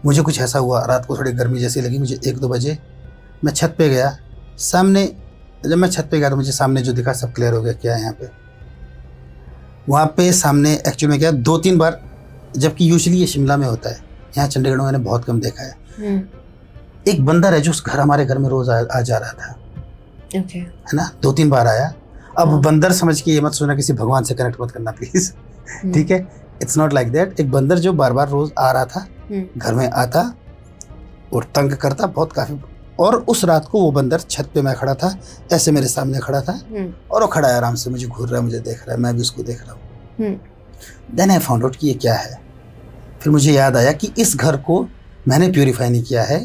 मुझे कुछ ऐसा हुआ, रात को थोड़ी गर्मी जैसी लगी मुझे, 1-2 बजे मैं छत पे गया। सामने जब मैं छत पे गया तो मुझे सामने जो दिखा सब क्लियर हो गया क्या है यहाँ पे। वहाँ पे सामने एक्चुअली में क्या 2-3 बार, जबकि यूजुअली ये शिमला में होता है, यहाँ चंडीगढ़ में मैंने बहुत कम देखा है। एक बंदर है जो उस हमारे घर में रोज आ जा रहा था, okay. है ना, 2-3 बार आया। अब बंदर समझ के ये मत सोचना किसी भगवान से कनेक्ट मत करना प्लीज, ठीक है, इट्स नॉट लाइक दैट। एक बंदर जो बार बार रोज आ रहा था, घर में आता और तंग करता बहुत काफी। और उस रात को वो बंदर छत पे मैं खड़ा था, ऐसे मेरे सामने खड़ा था और वो खड़ा है आराम से, मुझे घूर रहा है, मुझे देख रहा है, मैं भी उसको देख रहा हूँ। देन आई फाउंड आउट कि ये क्या है। फिर मुझे याद आया कि इस घर को मैंने प्यूरिफाई नहीं किया है,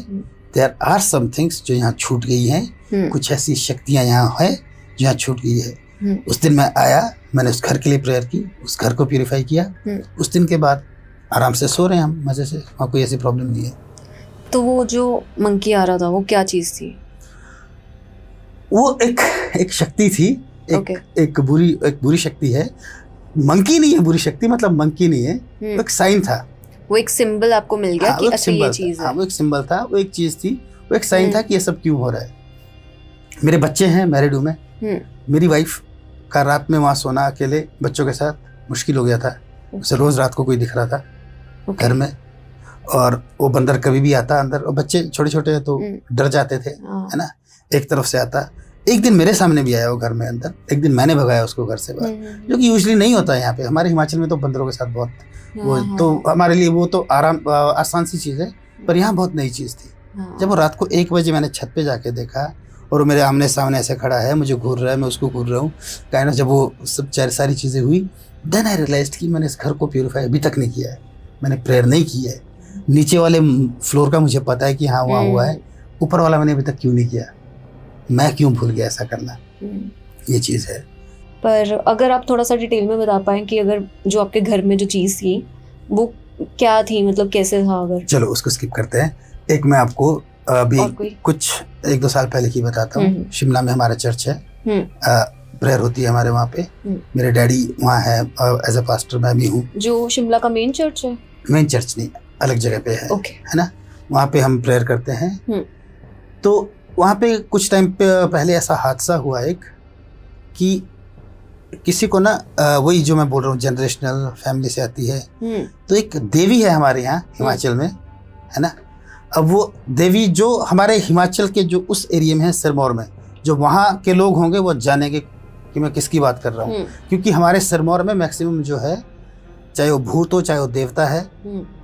देयर आर सम थिंग्स जो यहाँ छूट गई हैं, कुछ ऐसी शक्तियाँ यहाँ है जो यहाँ छूट गई है। उस दिन मैं आया, मैंने उस घर के लिए प्रेयर की, उस घर को प्यूरिफाई किया। उस दिन के बाद आराम से सो रहे हैं हम मजे से, वहाँ कोई ऐसी प्रॉब्लम नहीं है। तो वो जो मंकी आ रहा था वो क्या चीज थी? वो एक शक्ति थी, एक बुरी शक्ति है। मंकी नहीं है बुरी शक्ति, मतलब मंकी नहीं है, वो एक साइन था, वो एक सिंबल आपको मिल गया कि अच्छा ये चीज है। वो एक सिंबल था, वो एक चीज थी, वो एक साइन था कि ये सब क्यों हो रहा है। मेरे बच्चे हैं, मैरिड हूँ मैं, मेरी वाइफ का रात में वहाँ सोना अकेले बच्चों के साथ मुश्किल हो गया था। उसे रोज रात को कोई दिख रहा था घर में, और वो बंदर कभी भी आता अंदर, और बच्चे छोटे छोटे हैं तो डर जाते थे, है ना, एक तरफ से आता। एक दिन मेरे सामने भी आया वो घर में अंदर, एक दिन मैंने भगाया उसको घर से बाहर, जो कि यूजुअली नहीं होता है यहाँ पे। हमारे हिमाचल में तो बंदरों के साथ बहुत वो तो हमारे लिए वो तो आसान सी चीज़ है, पर यहाँ बहुत नई चीज़ थी। जब वो रात को 1 बजे मैंने छत पे जाके देखा और वो मेरे आमने सामने ऐसे खड़ा है, मुझे घूर रहा है, मैं उसको घूर रहा हूँ, कहना जब वो सब सारी चीज़ें हुई, देन आई रियलाइज्ड कि मैंने इस घर को प्यूरिफाई अभी तक नहीं किया है, मैंने प्रेयर नहीं की है। नीचे वाले फ्लोर का मुझे पता है कि हाँ वहाँ हुआ है, ऊपर वाला मैंने अभी तक क्यों नहीं किया, मैं क्यों भूल गया ऐसा करना, ये चीज़ है। पर अगर आप थोड़ा सा डिटेल में बता पाएं कि अगर जो आपके घर में जो चीज़ थी वो क्या थी, मतलब कैसे था? अगर चलो उसको स्किप करते हैं। एक मैं आपको अभी कुछ 1-2 साल पहले की बताता हूँ। शिमला में हमारा चर्च है, प्रेयर होती है हमारे वहाँ पे। मेरे डैडी वहाँ है एज ए पास्टर, मैं भी हूँ। जो शिमला का मेन चर्च है? मेन चर्च नहीं, अलग जगह पे है, है ना, वहाँ पे हम प्रेयर करते हैं। तो वहाँ पे कुछ टाइम पहले ऐसा हादसा हुआ एक कि किसी को ना वही जो मैं बोल रहा हूँ जनरेशनल फैमिली से आती है, तो एक देवी है हमारे यहाँ हिमाचल में, है ना। अब वो देवी जो हमारे हिमाचल के जो उस एरिया में है सिरमौर में, जो वहाँ के लोग होंगे वो जानेंगे कि मैं किसकी बात कर रहा हूँ, क्योंकि हमारे सिरमौर में मैक्सिमम जो है, चाहे वो भूत हो चाहे वो देवता है,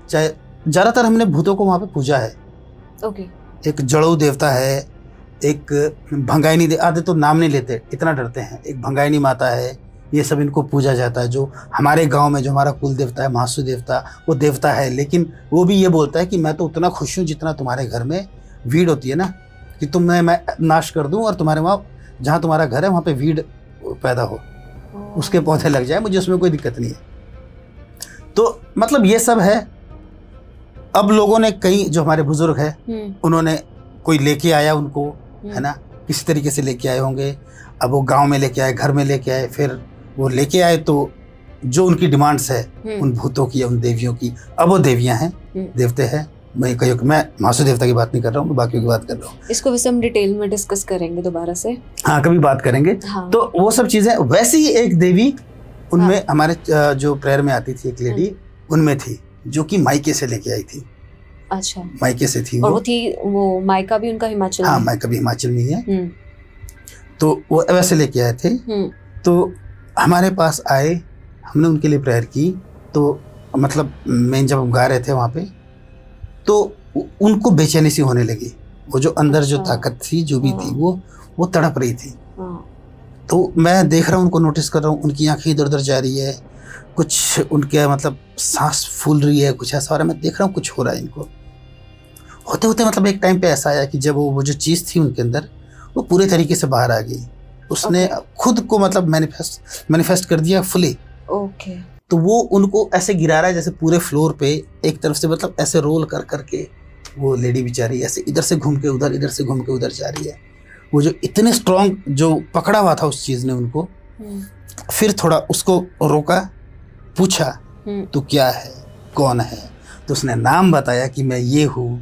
चाहे ज़्यादातर हमने भूतों को वहाँ पे पूजा है। एक जड़ऊ देवता है, एक भंगाइनी आधे तो नाम नहीं लेते, इतना डरते हैं, एक भंगाइनी माता है, ये सब इनको पूजा जाता है। जो हमारे गांव में जो हमारा कुल देवता है महासु देवता, वो देवता है, लेकिन वो भी ये बोलता है कि मैं तो उतना खुश हूँ जितना तुम्हारे घर में वीड होती है ना, कि मैं नाश कर दूँ और तुम्हारे वहाँ जहाँ तुम्हारा घर है वहाँ पे वीड पैदा हो, उसके पौधे लग जाए, मुझे उसमें कोई दिक्कत नहीं है। तो मतलब ये सब है। अब लोगों ने कई जो हमारे बुजुर्ग हैं उन्होंने कोई लेके आया उनको, है ना, किसी तरीके से लेके आए होंगे। अब वो गांव में लेके आए, घर में लेके आए, फिर वो लेके आए तो जो उनकी डिमांड्स है उन भूतों की, उन देवियों की, अब वो देवियां हैं, देवते हैं। मैं कहीं मैं महासु देवता की बात नहीं कर रहा हूँ, मैं बाकियों की बात कर रहा हूँ। इसको वैसे हम डिटेल में डिस्कस करेंगे दोबारा से, हाँ कभी बात करेंगे। हाँ। तो वो सब चीजें, वैसे ही एक देवी उनमें, हाँ। हमारे जो प्रेयर में आती थी एक लेडी, उनमें थी जो कि मायके से लेके आई थी। अच्छा, मायके से थी और वो थी, वो मायका भी उनका हिमाचल में? हाँ, मायका भी हिमाचल में ही है। तो वो वैसे लेके आए थे। तो हमारे पास आए, हमने उनके लिए प्रेयर की। तो मतलब मैं जब गा रहे थे वहाँ पे, तो उनको बेचैनी सी होने लगी। वो जो अंदर जो ताकत थी, जो भी थी, वो तड़प रही थी। तो मैं देख रहा हूँ, उनको नोटिस कर रहा हूँ, उनकी आंखें इधर उधर जा रही है, कुछ उनके मतलब सांस फूल रही है, कुछ ऐसा हो रहा है। मैं देख रहा हूँ कुछ हो रहा है इनको। होते होते मतलब एक टाइम पे ऐसा आया कि जब वो जो चीज़ थी उनके अंदर, वो पूरे तरीके से बाहर आ गई। उसने खुद को मतलब मैनिफेस्ट कर दिया फुली। ओके। तो वो उनको ऐसे गिरा रहा है जैसे पूरे फ्लोर पे, एक तरफ से मतलब ऐसे रोल कर करके वो लेडी बेचारी ऐसे इधर से घूम के उधर, इधर से घूम के उधर जा रही है। वो जो इतने स्ट्रॉन्ग जो पकड़ा हुआ था उस चीज़ ने उनको, फिर थोड़ा उसको रोका, पूछा तू क्या है, कौन है? तो उसने नाम बताया कि मैं ये हूँ,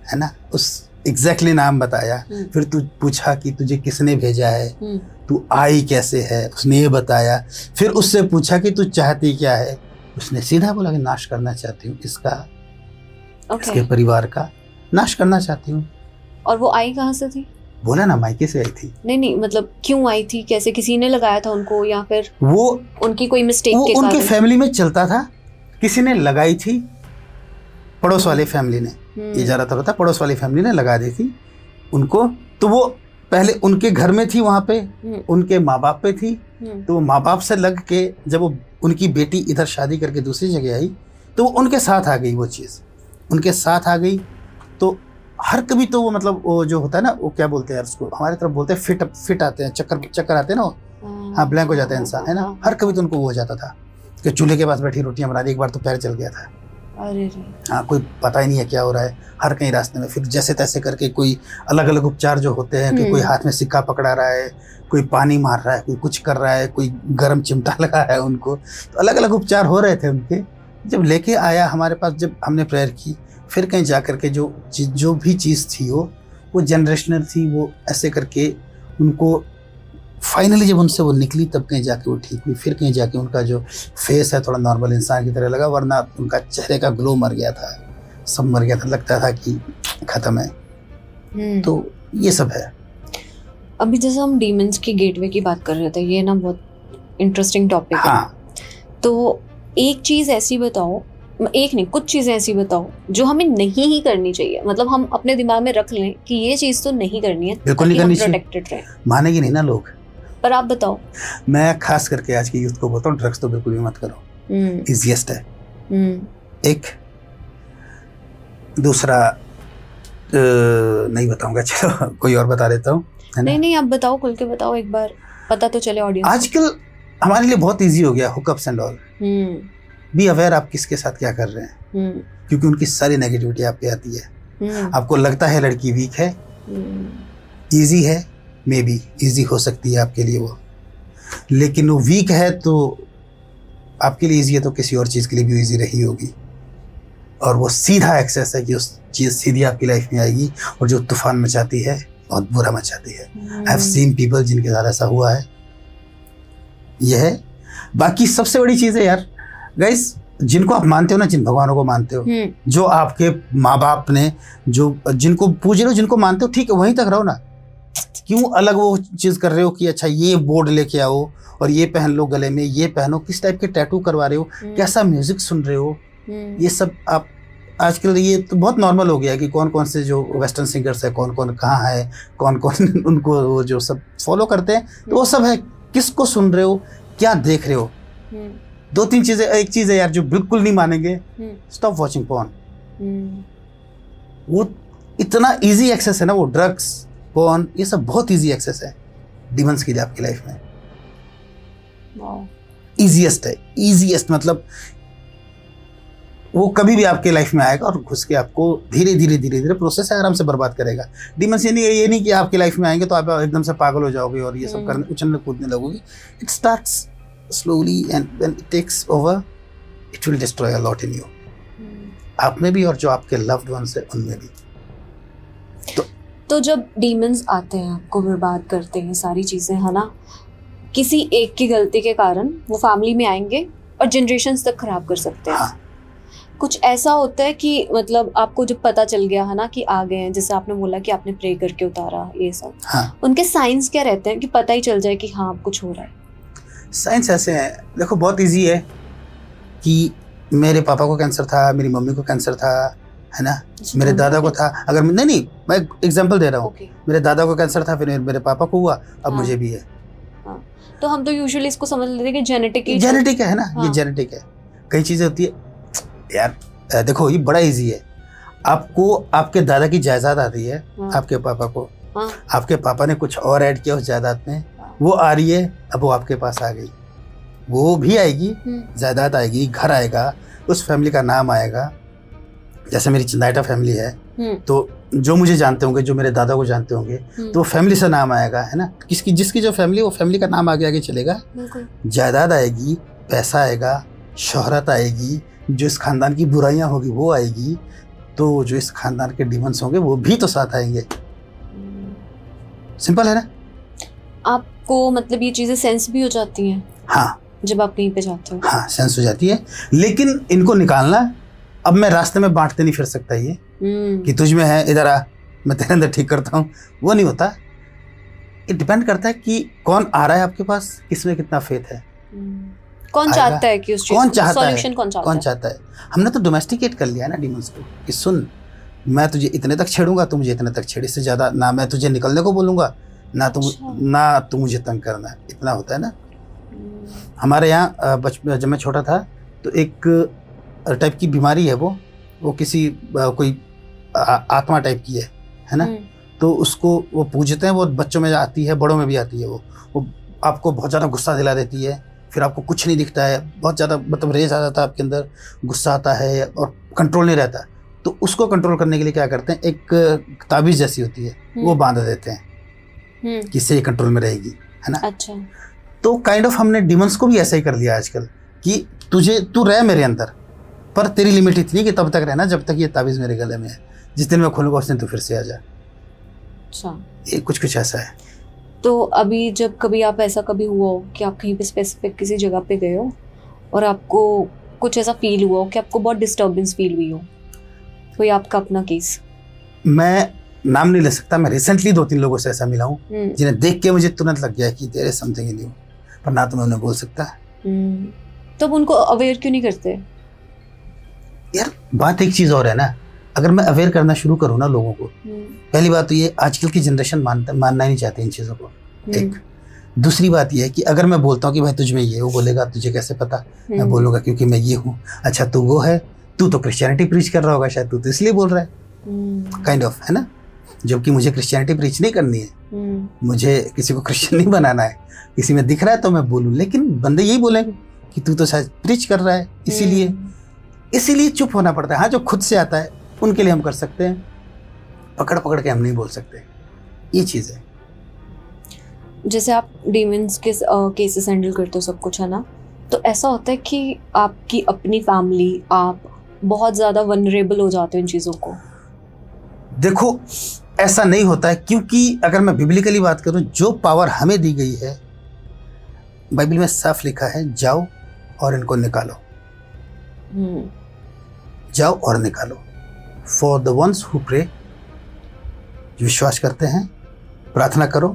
है ना, उस एग्जैक्टली नाम बताया। फिर तू पूछा कि तुझे किसने भेजा है, तू आई कैसे है, उसने ये बताया। फिर उससे पूछा कि तू चाहती क्या है, उसने सीधा बोला कि नाश करना चाहती हूँ इसका, इसके परिवार का नाश करना चाहती हूँ। और वो आई कहाँ से थी? बोला ना, मायके से आई थी। नहीं मतलब क्यों आई थी, कैसे, किसी ने लगाया था उनको या फिर वो उनकी कोई मिस्टेक के कारण? उनके फैमिली में चलता था, किसी ने लगाई थी, पड़ोस वाले फैमिली ने, ये ज्यादातर होता है, पड़ोस वाली फैमिली ने लगा दी थी उनको। तो वो पहले उनके घर में थी, वहां पे उनके माँ बाप पे थी। तो वो माँ बाप से लग के जब वो उनकी बेटी इधर शादी करके दूसरी जगह आई, तो वो उनके साथ आ गई, वो चीज़ उनके साथ आ गई। तो हर कभी तो वो मतलब वो जो होता है ना, वो क्या बोलते हैं उसको, हमारी तरफ बोलते हैं फिट आते हैं, चक्कर आते हैं ना, हाँ, ब्लैंक हो जाता है इंसान, है ना। हर कभी तो उनको वो हो जाता था कि चूल्हे के पास बैठी रोटियां बना रही, एक बार तो पैर चल गया था। अरे हाँ, कोई पता ही नहीं है क्या हो रहा है, हर कहीं रास्ते में। फिर जैसे तैसे करके कोई अलग अलग उपचार जो होते हैं कि कोई हाथ में सिक्का पकड़ा रहा है, कोई पानी मार रहा है, कोई कुछ कर रहा है, कोई गर्म चिमटा लगा है उनको, तो अलग अलग उपचार हो रहे थे उनके। जब लेके आया हमारे पास, जब हमने प्रेयर की, फिर कहीं जा करके जो भी चीज़ थी वो जनरेशनल थी, वो ऐसे करके उनको फाइनली जब उनसे वो निकली, तब कहीं जाके वो ठीक हुई। फिर कहीं जाके उनका जो फेस है थोड़ा नॉर्मल इंसान की तरह लगा, वरना उनका चेहरे का ग्लो मर गया था, सब मर गया था, लगता था कि खत्म है। तो ये सब है। अभी जैसे हम डीमंस की गेटवे की बात कर रहे थे, ये ना बहुत इंटरेस्टिंग टॉपिक है। तो एक चीज़ ऐसी बताओ, एक नहीं कुछ चीज़ें ऐसी बताओ जो हमें नहीं ही करनी चाहिए, मतलब हम अपने दिमाग में रख लें कि ये चीज़ तो नहीं करनी है, बिल्कुल नहीं करनी चाहिए, प्रोटेक्टेड रहें। मानेगी नहीं ना लोग, पर आप बताओ। मैं खास करके आज की यूथ को बोलता हूँ, ड्रग्स तो बिल्कुल भी मत करो, इजिएस्ट है। एक दूसरा नहीं बताऊंगा, चलो कोई और बता देता हूँ। नहीं आप बताओ, खुल के बताओ, एक बार पता तो चले ऑडियंस। आजकल हमारे लिए बहुत इजी हो गया hookups and all. Be aware आप किसके साथ क्या कर रहे हैं, क्योंकि उनकी सारी नेगेटिविटी आप पे आती है। आपको लगता है लड़की वीक है, इजी है, मे बी इजी हो सकती है आपके लिए वो, लेकिन वो वीक है तो आपके लिए इजी है तो किसी और चीज़ के लिए भी इजी रही होगी। और वो सीधा एक्सेस है कि उस चीज़ सीधी आपकी लाइफ में आएगी और जो तूफान मचाती है, बहुत बुरा मचाती है। आई हैव सीन पीपल जिनके साथ ऐसा हुआ है। यह है। बाकी सबसे बड़ी चीज़ है यार गाइस, जिनको आप मानते हो ना, जिन भगवानों को मानते हो, जो आपके माँ बाप ने, जो जिनको पूज रहे हो, जिनको मानते हो, ठीक है, वहीं तक रहो ना। क्यों अलग वो चीज़ कर रहे हो कि अच्छा ये बोर्ड लेके आओ और ये पहन लो, गले में ये पहनो, किस टाइप के टैटू करवा रहे हो, कैसा म्यूजिक सुन रहे हो, ये सब आप आजकल ये तो बहुत नॉर्मल हो गया कि कौन कौन से जो वेस्टर्न सिंगर्स है, कौन कौन कहाँ है, कौन कौन उनको वो जो सब फॉलो करते हैं, तो वो सब है। किसको सुन रहे हो, क्या देख रहे हो। दो तीन चीजें, एक चीज है यार जो बिल्कुल नहीं मानेंगे, स्टॉप वॉचिंग पॉर्न। वो इतना इजी एक्सेस है ना, वो ड्रग्स, पॉर्न, ये सब बहुत इजी एक्सेस है डिमंस के लिए आपकी लाइफ में। इजीएस्ट है, इजीएस्ट मतलब वो कभी भी आपके लाइफ में आएगा और घुस के आपको धीरे धीरे प्रोसेस है आराम से बर्बाद करेगा। डीमंस ये नहीं कि आपकी लाइफ में आएंगे तो आप एकदम से पागल हो जाओगे और ये सब करने उछलने कूदने लगोगे। It starts slowly and when it takes over it will destroy a lot in you, आप में भी और जो आपके लव्ड वंस है उनमें भी। तो जब डीमंस आते हैं आपको बर्बाद करते हैं सारी चीज़ें, है ना, किसी एक की गलती के कारण वो फैमिली में आएंगे और जनरेशन्स तक खराब कर सकते हैं। हाँ। कुछ ऐसा होता है कि मतलब आपको जब पता चल गया है ना कि आ गए हैं, जैसे आपने बोला कि आपने प्रे करके उतारा ये सब, हाँ। उनके साइंस क्या रहते हैं कि पता ही चल जाए कि हाँ अब कुछ हो रहा है? साइंस ऐसे हैं, देखो बहुत इजी है कि मेरे पापा को कैंसर था, मेरी मम्मी को कैंसर था, है ना, मेरे दादा को था। अगर नहीं मैं एग्जांपल दे रहा हूँ, मेरे दादा को कैंसर था, फिर मेरे पापा को हुआ, अब मुझे भी है। तो हम तो यूजुअली इसको समझ लेते हैं कि जेनेटिक है ना। ये जेनेटिक है। कई चीजें होती है यार, देखो ये बड़ा इजी है। आपको आपके दादा की जायदाद आती है, आपके पापा को, आपके पापा ने कुछ और ऐड किया उस जायदाद में, वो आ रही है, अब वो आपके पास आ गई, वो भी आएगी, जायदाद आएगी, घर आएगा, उस फैमिली का नाम आएगा। जैसे मेरी चंदाइटा फैमिली है, तो जो मुझे जानते होंगे, जो मेरे दादा को जानते होंगे, तो फैमिली से नाम आएगा, है ना। जिसकी जो फैमिली, वो फैमिली का नाम आगे आगे चलेगा, जायदाद आएगी, पैसा आएगा, शोहरत आएगी, जो इस खानदान की बुराइयां होगी वो आएगी, तो जो इस खानदान के डीमंस होंगे वो भी तो साथ आएंगे। सिंपल है ना। आपको मतलब ये चीजें सेंस भी हो जाती हैं? हाँ, जब आप कहीं पे जाते हो। हाँ, सेंस हो जाती है, लेकिन इनको निकालना, अब मैं रास्ते में बांटते नहीं फिर सकता ये कि तुझ में है, इधर आ, मैं तेरे अंदर ठीक करता हूँ, वो नहीं होता। ये डिपेंड करता है कि कौन आ रहा है आपके पास, किसमें कितना फेथ है, कौन चाहता है कि उस चीज का सॉल्यूशन कौन चाहता है। हमने तो डोमेस्टिकेट कर लिया है ना डीमंस को कि सुन, मैं तुझे इतने तक छेड़ूंगा, तू मुझे इतने तक छेड़, इससे ज्यादा ना मैं तुझे निकलने को बोलूंगा, ना तू मुझे तंग करना। इतना होता है ना। हमारे यहाँ जब मैं छोटा था तो एक टाइप की बीमारी है, वो किसी कोई आत्मा टाइप की है ना। तो उसको वो पूजते हैं, वो बच्चों में आती है, बड़ों में भी आती है। वो आपको बहुत ज़्यादा गुस्सा दिला देती है, फिर आपको कुछ नहीं दिखता है, बहुत ज़्यादा मतलब रेज आ जाता है आपके अंदर, गुस्सा आता है और कंट्रोल नहीं रहता। तो उसको कंट्रोल करने के लिए क्या करते हैं, एक ताबीज़ जैसी होती है, वो बांध देते हैं कि इससे ये कंट्रोल में रहेगी, है ना। अच्छा। तो काइंड ऑफ हमने डीमंस को भी ऐसा ही कर दिया आजकल कि तू रह मेरे अंदर, पर तेरी लिमिट इतनी कि तब तक रहना जब तक ये ताबीज़ मेरे गले में है, जिस दिन मैं खोलूँगा उस दिन तू फिर से आ जा। अच्छा, ये कुछ ऐसा है। तो अभी जब कभी आप ऐसा कभी हुआ हो कि आप कहीं पे स्पेसिफिक किसी जगह पे गए हो और आपको कुछ ऐसा फील हुआ हो कि आपको बहुत डिस्टर्बेंस फील हुई हो, कोई आपका अपना केस? मैं नाम नहीं ले सकता, मैं रिसेंटली 2-3 लोगों से ऐसा मिला हूँ जिन्हें देख के मुझे तुरंत लग गया कि there is something in you, पर ना तो मैं उन्हें बोल सकता। तो अब उनको अवेयर क्यों नहीं करते? यार बात एक चीज़ और है ना, अगर मैं अवेयर करना शुरू करूँ ना लोगों को, पहली बात तो ये आजकल की जनरेशन मानना ही नहीं चाहती इन चीज़ों को। एक दूसरी बात ये है कि अगर मैं बोलता हूँ कि भाई तुझ में ये, वो बोलेगा तुझे कैसे पता? मैं बोलूँगा क्योंकि मैं ये हूँ। अच्छा तू वो है, तू तो क्रिश्चियनिटी प्रीच कर रहा होगा शायद, तू तो इसलिए बोल रहा है, काइंड ऑफ, है ना। जबकि मुझे क्रिश्चियनिटी प्रीच नहीं करनी है, मुझे किसी को क्रिश्चियन नहीं बनाना है। किसी में दिख रहा है तो मैं बोलूँ, लेकिन बंदे यही बोलेंगे कि तू तो शायद प्रीच कर रहा है, इसीलिए चुप होना पड़ता है। हाँ, जो खुद से आता है उनके लिए हम कर सकते हैं, पकड़ के हम नहीं बोल सकते, ये चीज़ है। जैसे आप डीमंस के केसेस हैंडल करते हो सब कुछ, है ना, तो ऐसा होता है कि आपकी अपनी फैमिली, आप बहुत ज़्यादा वनरेबल हो जाते हो इन चीज़ों को? देखो ऐसा नहीं होता है, क्योंकि अगर मैं बिब्लिकली बात करूं, जो पावर हमें दी गई है, बाइबल में साफ लिखा है, जाओ और इनको निकालो, जाओ और निकालो। For the ones who pray, जो विश्वास करते हैं, प्रार्थना करो,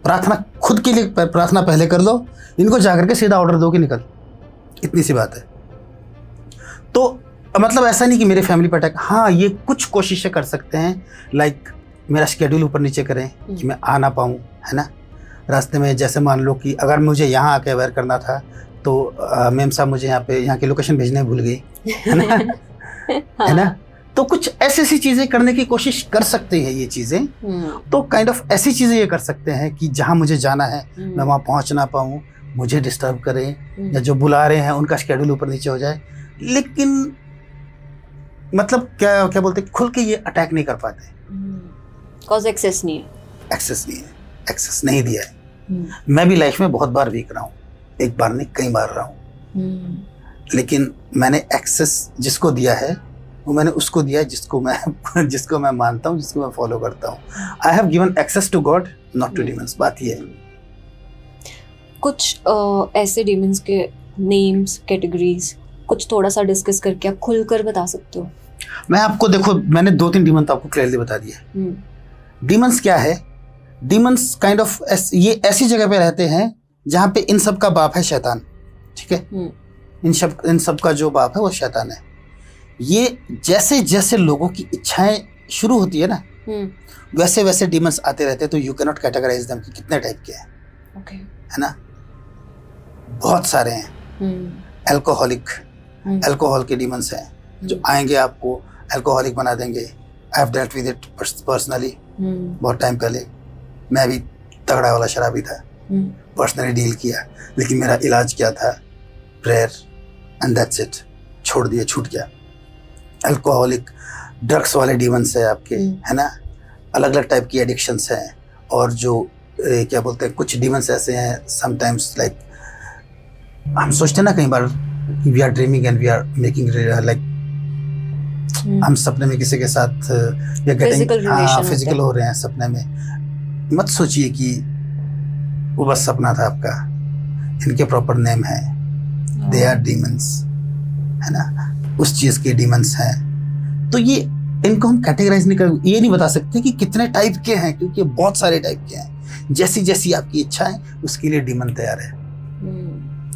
प्रार्थना खुद के लिए प्रार्थना पहले कर लो, इनको जाकर के सीधा ऑर्डर दो कि निकल, इतनी सी बात है। तो मतलब ऐसा नहीं कि मेरे फैमिली पर अटैक, हाँ ये कुछ कोशिशें कर सकते हैं, लाइक मेरा शेड्यूल ऊपर नीचे करें कि मैं आ ना पाऊँ, है ना। रास्ते में जैसे मान लो कि अगर मुझे यहाँ आके अवेयर करना था तो मैम साहब मुझे यहाँ की लोकेशन भेजने भूल गई, है ना। है ना। तो कुछ ऐसी चीज़ें करने की कोशिश कर सकते हैं ये चीज़ें। तो काइंड ऑफ ऐसी चीज़ें ये कर सकते हैं कि जहाँ मुझे जाना है मैं वहाँ पहुँच ना पाऊँ, मुझे डिस्टर्ब करें, या जो बुला रहे हैं उनका शेड्यूल ऊपर नीचे हो जाए। लेकिन मतलब क्या क्या बोलते हैं, खुल के ये अटैक नहीं कर पाते। कॉज एक्सेस नहीं है, एक्सेस नहीं है, एक्सेस नहीं दिया है। मैं भी लाइफ में बहुत बार वीक रहा हूँ, एक बार नहीं कई बार रहा हूँ, लेकिन मैंने एक्सेस जिसको दिया है वो मैंने उसको दिया है जिसको मैं मानता हूँ, जिसको मैं फॉलो करता हूँ। I have given access to God not to demons. बात ये है। कुछ ऐसे डीमंस के नेम्स, कैटेगरीज कुछ थोड़ा सा डिस्कस करके आप खुलकर बता सकते हो? मैं आपको, देखो मैंने 2-3 डीमन तो आपको क्लियरली बता दिया। डीमंस क्या है? डीमंस काइंड ऑफ ये ऐसी जगह पे रहते हैं जहाँ पे इन सब का बाप है शैतान, ठीक है? इन सब का जो बाप है वो शैतान है। ये जैसे जैसे लोगों की इच्छाएं शुरू होती है ना, वैसे वैसे डीमंस आते रहते हैं। तो you can not categorise them कि कितने टाइप के हैं, है ना? बहुत सारे हैं। अल्कोहल के डीमंस हैं जो आएंगे आपको अल्कोहलिक बना देंगे। I have dealt with it personally, बहुत टाइम पहले। मैं भी तगड़ा वाला शराबी था, पर्सनली डील किया, लेकिन मेरा इलाज क्या था? Prayer and that's it. छोड़ दिया, छूट गया। अल्कोहलिक, ड्रग्स वाले डीमंस है आपके, है ना? अलग अलग टाइप की एडिक्शंस हैं। और जो क्या बोलते हैं, कुछ डीमंस ऐसे हैं समटाइम्स लाइक हम सोचते हैं ना कई बार we are dreaming and we are making like हम सपने में किसी के साथ फिजिकल हो रहे हैं सपने में। मत सोचिए कि वो बस सपना था आपका। इनके प्रॉपर नेम है, दे आर डीमंस, है ना? उस चीज के डीमंस हैं। तो ये इनको हम कैटेगराइज नहीं कर, ये नहीं बता सकते कि कितने टाइप के हैं, क्योंकि बहुत सारे टाइप के हैं। जैसी जैसी आपकी इच्छा है उसके लिए डीमन तैयार है।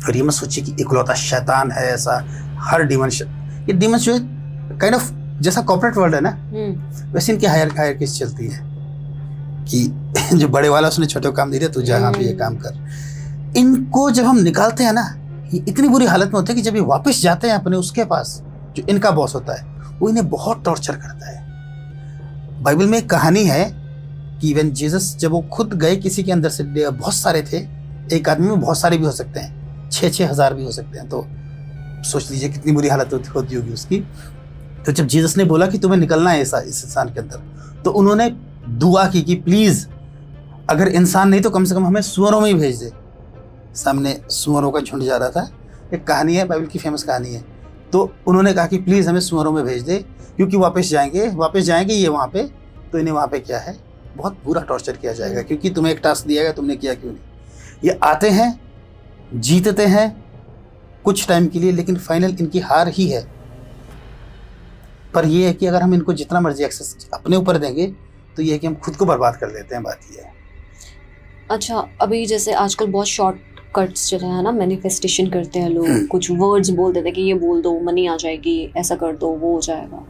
और ये मत सोचिए कि इकलौता शैतान है ऐसा। हर डीमन, ये डीमन जो है काइंड ऑफ जैसा कॉर्पोरेट वर्ल्ड है ना, वैसे इनकी हायरार्कीज चलती है कि जो बड़े वाला उसने छोटे को काम दे दिया, तू जहाँ पे ये काम कर। इनको जब हम निकालते हैं ना, ये इतनी बुरी हालत में होते हैं कि जब ये वापस जाते हैं अपने उसके पास जो इनका बॉस होता है, वो इन्हें बहुत टॉर्चर करता है। बाइबल में एक कहानी है कि व्हेन जीसस, जब वो खुद गए किसी के अंदर से, बहुत सारे थे, एक आदमी में बहुत सारे भी हो सकते हैं, 6-6 हज़ार भी हो सकते हैं। तो सोच लीजिए कितनी बुरी हालत होती होगी उसकी। तो जब जीसस ने बोला कि तुम्हें निकलना है इस इंसान के अंदर, तो उन्होंने दुआ की कि प्लीज अगर इंसान नहीं तो कम से कम हमें सुअरों में ही भेज दे। सामने सुअरों का झुंड जा रहा था। एक कहानी है, बाइबल की फेमस कहानी है। तो उन्होंने कहा कि प्लीज हमें सुअरों में भेज दे, क्योंकि वापस जाएंगे ये वहाँ पे, तो इन्हें वहाँ पे क्या है, बहुत बुरा टॉर्चर किया जाएगा, क्योंकि तुम्हें एक टास्क दिया गया, तुमने किया क्यों नहीं। ये आते हैं, जीतते हैं कुछ टाइम के लिए, लेकिन फाइनल इनकी हार ही है। पर ये है कि अगर हम इनको जितना मर्जी एक्सेस अपने ऊपर देंगे तो ये है कि हम खुद को बर्बाद कर देते हैं। बात ये है। अच्छा, अभी जैसे आजकल बहुत शॉर्ट कट्स चले हैं ना, मैनिफेस्टेशन करते हैं लोग, कुछ वर्ड्स बोल देते हैं कि ये बोल दो मनी आ जाएगी, ऐसा कर दो वो हो जाएगा।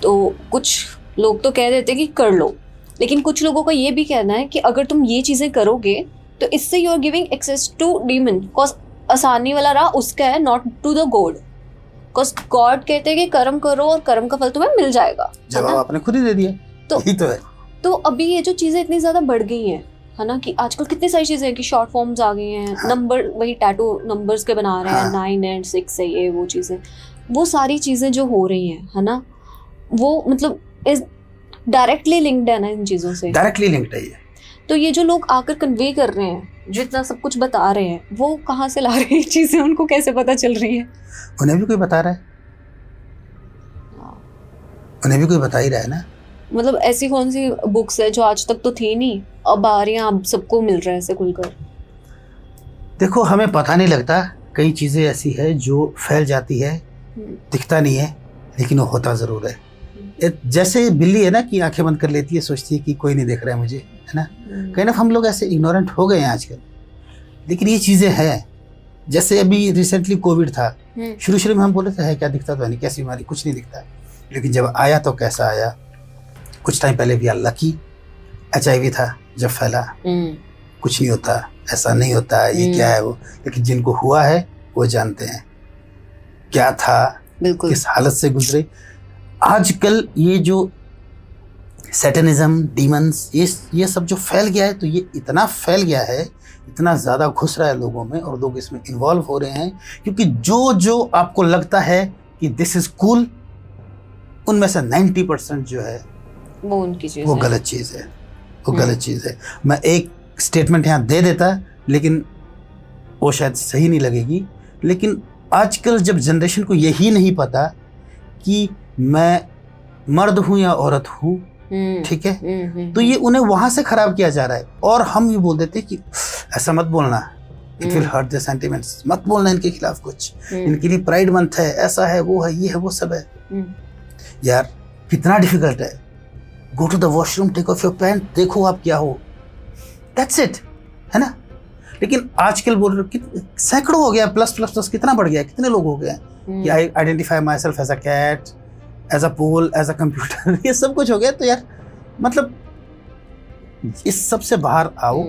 तो कुछ लोग तो कह देते हैं कि कर लो, लेकिन कुछ लोगों का ये भी कहना है कि अगर तुम ये चीज़ें करोगे तो इससे you are giving access to demon. Cause आसानी वाला राह उसका है, not to the God. Cause God कहते हैं कि कर्म करो और कर्म का फल तुम्हें मिल जाएगा। जवाब आपने खुद ही दे दिया। तो यही तो है। तो अभी ये जो चीज़ें इतनी ज़्यादा बढ़ गई हैं, है ना, कि आजकल कितनी सारी चीज़ें हैं कि शॉर्ट फॉर्म्स आ गई हैं। हाँ। नंबर, वही टैटू नंबर्स के बना रहे हैं। हाँ। 9 and 6 है ये वो चीज़ें, वो सारी चीज़ें जो हो रही हैं, है ना, वो मतलब इस डायरेक्टली लिंक्ड है ना इन चीज़ों से। डायरेक्टली लिंक्ड है ये। तो ये जो लोग आकर कन्वे कर रहे हैं, जितना सब कुछ बता रहे हैं, वो कहाँ से ला रहे हैं चीज़ें, उनको कैसे पता चल रही है? उन्हें भी कोई बता रहा है, उन्हें भी कोई बता ही रहा है ना। मतलब ऐसी कौन सी बुक्स है जो आज तक तो थी नहीं, अब आ रही हैं, अब सबको मिल रहा है ऐसे खुलकर? देखो, हमें पता नहीं लगता, कई चीज़ें ऐसी है जो फैल जाती है, दिखता नहीं है, लेकिन वो होता ज़रूर है। जैसे बिल्ली है ना कि आंखें बंद कर लेती है, सोचती है कि कोई नहीं देख रहा है मुझे, है ना। कहीं ना हम लोग ऐसे इग्नोरेंट हो गए हैं आजकल, लेकिन ये चीज़ें हैं। जैसे अभी रिसेंटली कोविड था, शुरू में हम बोले थे है क्या, दिखता तो नहीं, कैसी बीमारी, कुछ नहीं दिखता, लेकिन जब आया तो कैसा आया। कुछ टाइम पहले भी लकी HIV था, जब फैला, कुछ नहीं होता, ऐसा नहीं होता, ये क्या है वो, लेकिन जिनको हुआ है वो जानते हैं क्या था, किस हालत से गुजरे। आजकल ये जो सैटनिज्म, डीमंस, ये सब जो फैल गया है, तो ये इतना फैल गया है, इतना ज़्यादा घुस रहा है लोगों में, और लोग इसमें इन्वॉल्व हो रहे हैं, क्योंकि जो आपको लगता है कि दिस इज़ कूल, उनमें से 90% जो है वो उनकी चीज, वो गलत चीज़ है, वो गलत चीज़ है। मैं एक स्टेटमेंट यहाँ दे देता, लेकिन वो शायद सही नहीं लगेगी, लेकिन आजकल जब जनरेशन को यही नहीं पता कि मैं मर्द हूँ या औरत हूँ, ठीक है, तो ये उन्हें वहां से खराब किया जा रहा है। और हम ये बोल देते कि ऐसा मत बोलना, it will hurt the sentiments, मत बोलना इनके खिलाफ कुछ, इनके लिए प्राइड मंथ है, ऐसा है, वो है, ये है, वो सब है। यार कितना डिफिकल्ट है, go to the washroom, take off your pant, देखो आप क्या हो, दैट्स इट, है ना। लेकिन आजकल बोल रहे सैकड़ों हो गया, प्लस प्लस प्लस कितना बढ़ गया, कितने लोग हो गए कि I identify myself as a cat, as a pole, as a computer, ये सब कुछ हो गया। तो यार मतलब इस सब से बाहर आओ,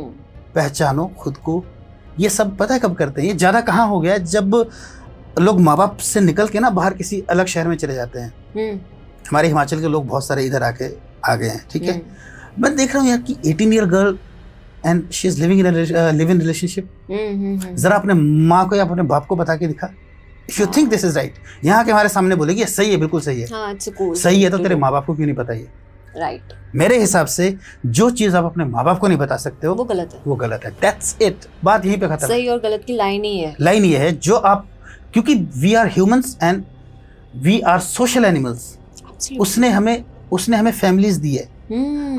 पहचानो खुद को। ये सब पता है कब करते हैं, ये ज़्यादा कहाँ हो गया, जब लोग माँ बाप से निकल के ना बाहर किसी अलग शहर में चले जाते हैं। हमारे हिमाचल के लोग बहुत सारे इधर आके आ गए हैं, ठीक है। मैं देख रहा हूँ यार कि 18 year girl and she is living in relationship. जरा अपने माँ को या अपने बाप को बता के दिखा, if you think this is right, यहाँ के हमारे सामने बोलेगी सही है, बिल्कुल सही है। सही है तो तेरे माँ बाप को क्यों नहीं पता? ये राइट। मेरे हिसाब से जो चीज आप अपने माँ बाप को नहीं बता सकते हो, वो गलत है, वो गलत है। दैट्स इट, बात यहीं पे खत्म। सही और गलत की लाइन ही है, लाइन ये है जो आप, क्योंकि we are humans and we are social animals. उसने हमें फैमिलीज दी है।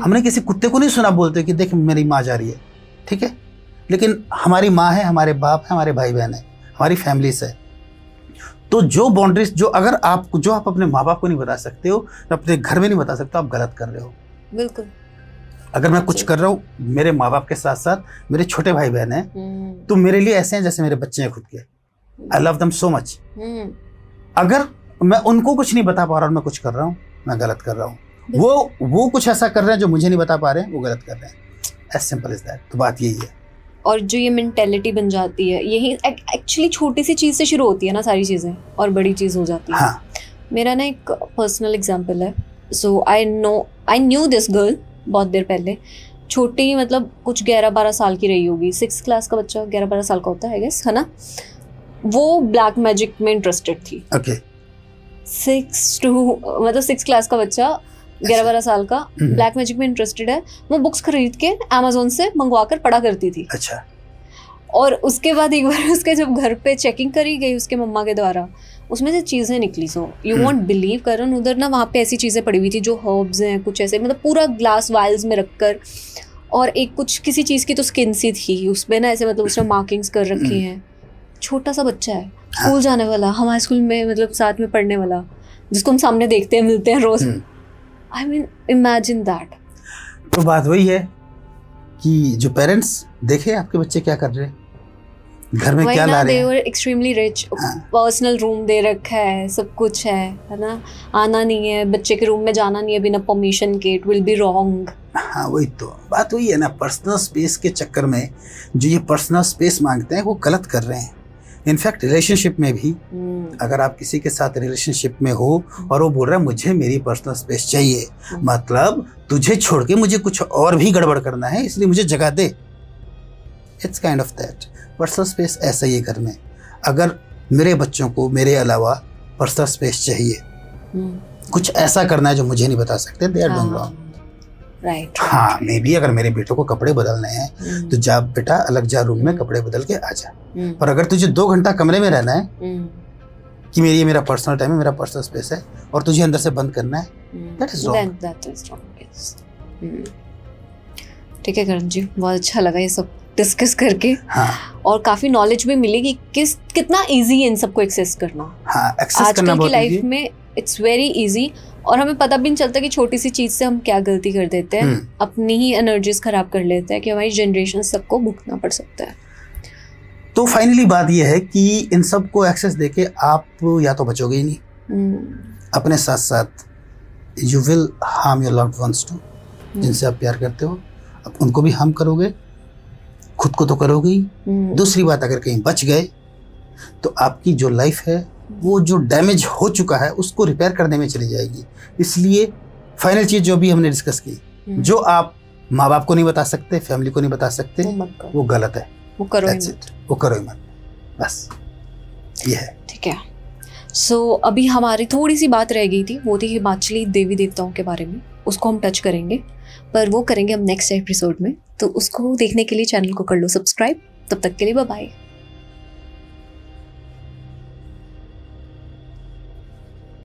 हमने किसी कुत्ते को नहीं सुना बोलते कि देख मेरी माँ जा रही है, ठीक है, लेकिन हमारी माँ है, हमारे बाप है, हमारे भाई बहन है, हमारी फैमिलीज है। तो जो बाउंड्रीज जो आप अपने माँ बाप को नहीं बता सकते हो, अपने घर में नहीं बता सकते, आप गलत कर रहे हो। बिल्कुल। अगर मैं कुछ कर रहा हूँ मेरे माँ बाप के साथ साथ मेरे छोटे भाई बहन हैं, तो मेरे लिए ऐसे हैं जैसे मेरे बच्चे हैं खुद के। I love them so much. अगर मैं उनको कुछ नहीं बता पा रहा और मैं कुछ कर रहा हूँ, मैं गलत कर रहा हूँ। वो कुछ ऐसा कर रहे हैं जो मुझे नहीं बता पा रहे हैं, वो गलत कर रहे हैं। As simple as that. तो बात यही है। और जो ये मेंटेलिटी बन जाती है, यही एक्चुअली छोटी सी चीज़ से शुरू होती है ना, सारी चीज़ें और बड़ी चीज़ हो जाती है। हाँ। मेरा ना एक पर्सनल एग्जांपल है। सो आई न्यू दिस गर्ल बहुत देर पहले, छोटी, मतलब कुछ 11-12 साल की रही होगी। 6th क्लास का बच्चा 11-12 साल का होता है, आई गेस, है ना। वो ब्लैक मैजिक में इंटरेस्टेड थी। ओके। 6th क्लास का बच्चा 11-12 साल का ब्लैक मैजिक में इंटरेस्टेड है। वो बुक्स खरीद के अमेज़न से मंगवा कर पढ़ा करती थी। अच्छा। और उसके बाद एक बार उसके जब घर पे चेकिंग करी गई उसके मम्मा के द्वारा, उसमें से चीज़ें निकली। सो यू वॉन्ट बिलीव करण, उधर ना वहाँ पे ऐसी चीज़ें पड़ी हुई थी जो हर्ब्स हैं, कुछ ऐसे, मतलब पूरा ग्लास वाइल्स में रखकर, और एक कुछ किसी चीज़ की तो स्किन सी थी उसमें ना, ऐसे मतलब उसने मार्किंग्स कर रखी हैं। छोटा सा बच्चा है, स्कूल जाने वाला, हमारे स्कूल में मतलब साथ में पढ़ने वाला, जिसको हम सामने देखते हैं, मिलते हैं रोज। I mean imagine that. तो बात वही है कि जो पेरेंट्स देखे आपके बच्चे क्या कर रहे हैं, घर में क्या ला रहे हैं। They were extremely rich, personal room दे रखा है, सब कुछ है ना। आना नहीं है बच्चे के रूम में, जाना नहीं है बिना परमिशन के, इट विल बी रॉन्ग। हाँ, वही तो बात वही है ना। पर्सनल स्पेस के चक्कर में जो ये पर्सनल स्पेस मांगते हैं वो गलत कर रहे हैं। इनफैक्ट रिलेशनशिप में भी अगर आप किसी के साथ रिलेशनशिप में हो और वो बोल रहा है मुझे मेरी पर्सनल स्पेस चाहिए, मतलब तुझे छोड़ के मुझे कुछ और भी गड़बड़ करना है, इसलिए मुझे जगह दे। It's kind of that. Personal space ऐसा ही है घर में। अगर मेरे बच्चों को मेरे अलावा पर्सनल स्पेस चाहिए, कुछ ऐसा करना है जो मुझे नहीं बता सकते, they are doing wrong. Right. हाँ, मे बी अगर मेरे बेटों को कपड़े बदलने हैं तो जा बेटा, अलग जा रूम में, कपड़े बदल के आ जा। पर अगर तुझे 2 घंटा कमरे में रहना है कि मेरा पर्सनल टाइम है, मेरा पर्सनल स्पेस है, और तुझे अंदर से बंद करना है, दैट इज रॉन्ग। ठीक है करण जी, बहुत अच्छा लगा ये सब डिस्कस करके। हाँ। और काफी नॉलेज भी मिली कि कितना इजी है इन सबको एक्सेस करना। हाँ, एक्सेस करना आजकल की लाइफ में इट्स वेरी इजी, और हमें पता भी नहीं चलता कि छोटी सी चीज से हम क्या गलती कर देते हैं, अपनी ही एनर्जीज खराब कर लेते हैं कि हमारी जनरेशन सबको भुगतना पड़ सकता है। तो फाइनली बात यह है कि इन सब को एक्सेस देके आप या तो बचोगे ही नहीं, अपने साथ साथ you will harm your loved ones too, जिनसे आप प्यार करते हो, अब उनको भी हार्म करोगे, खुद को तो करोगे ही। दूसरी बात, अगर कहीं बच गए तो आपकी जो लाइफ है वो जो डैमेज हो चुका है उसको रिपेयर करने में चली जाएगी। इसलिए फाइनल चीज जो भी हमने डिस्कस की, जो आप माँ बाप को नहीं बता सकते, फैमिली को नहीं बता सकते, वो गलत है। वो करो ही मत। वो करो ही मत, बस ये है। ठीक है, सो अभी हमारी थोड़ी सी बात रह गई थी, वो थी हिमाचली देवी देवताओं के बारे में, उसको हम टच करेंगे, पर वो करेंगे हम नेक्स्ट एपिसोड में। तो उसको देखने के लिए चैनल को कर लो सब्सक्राइब। तब तक के लिए बाय बाय।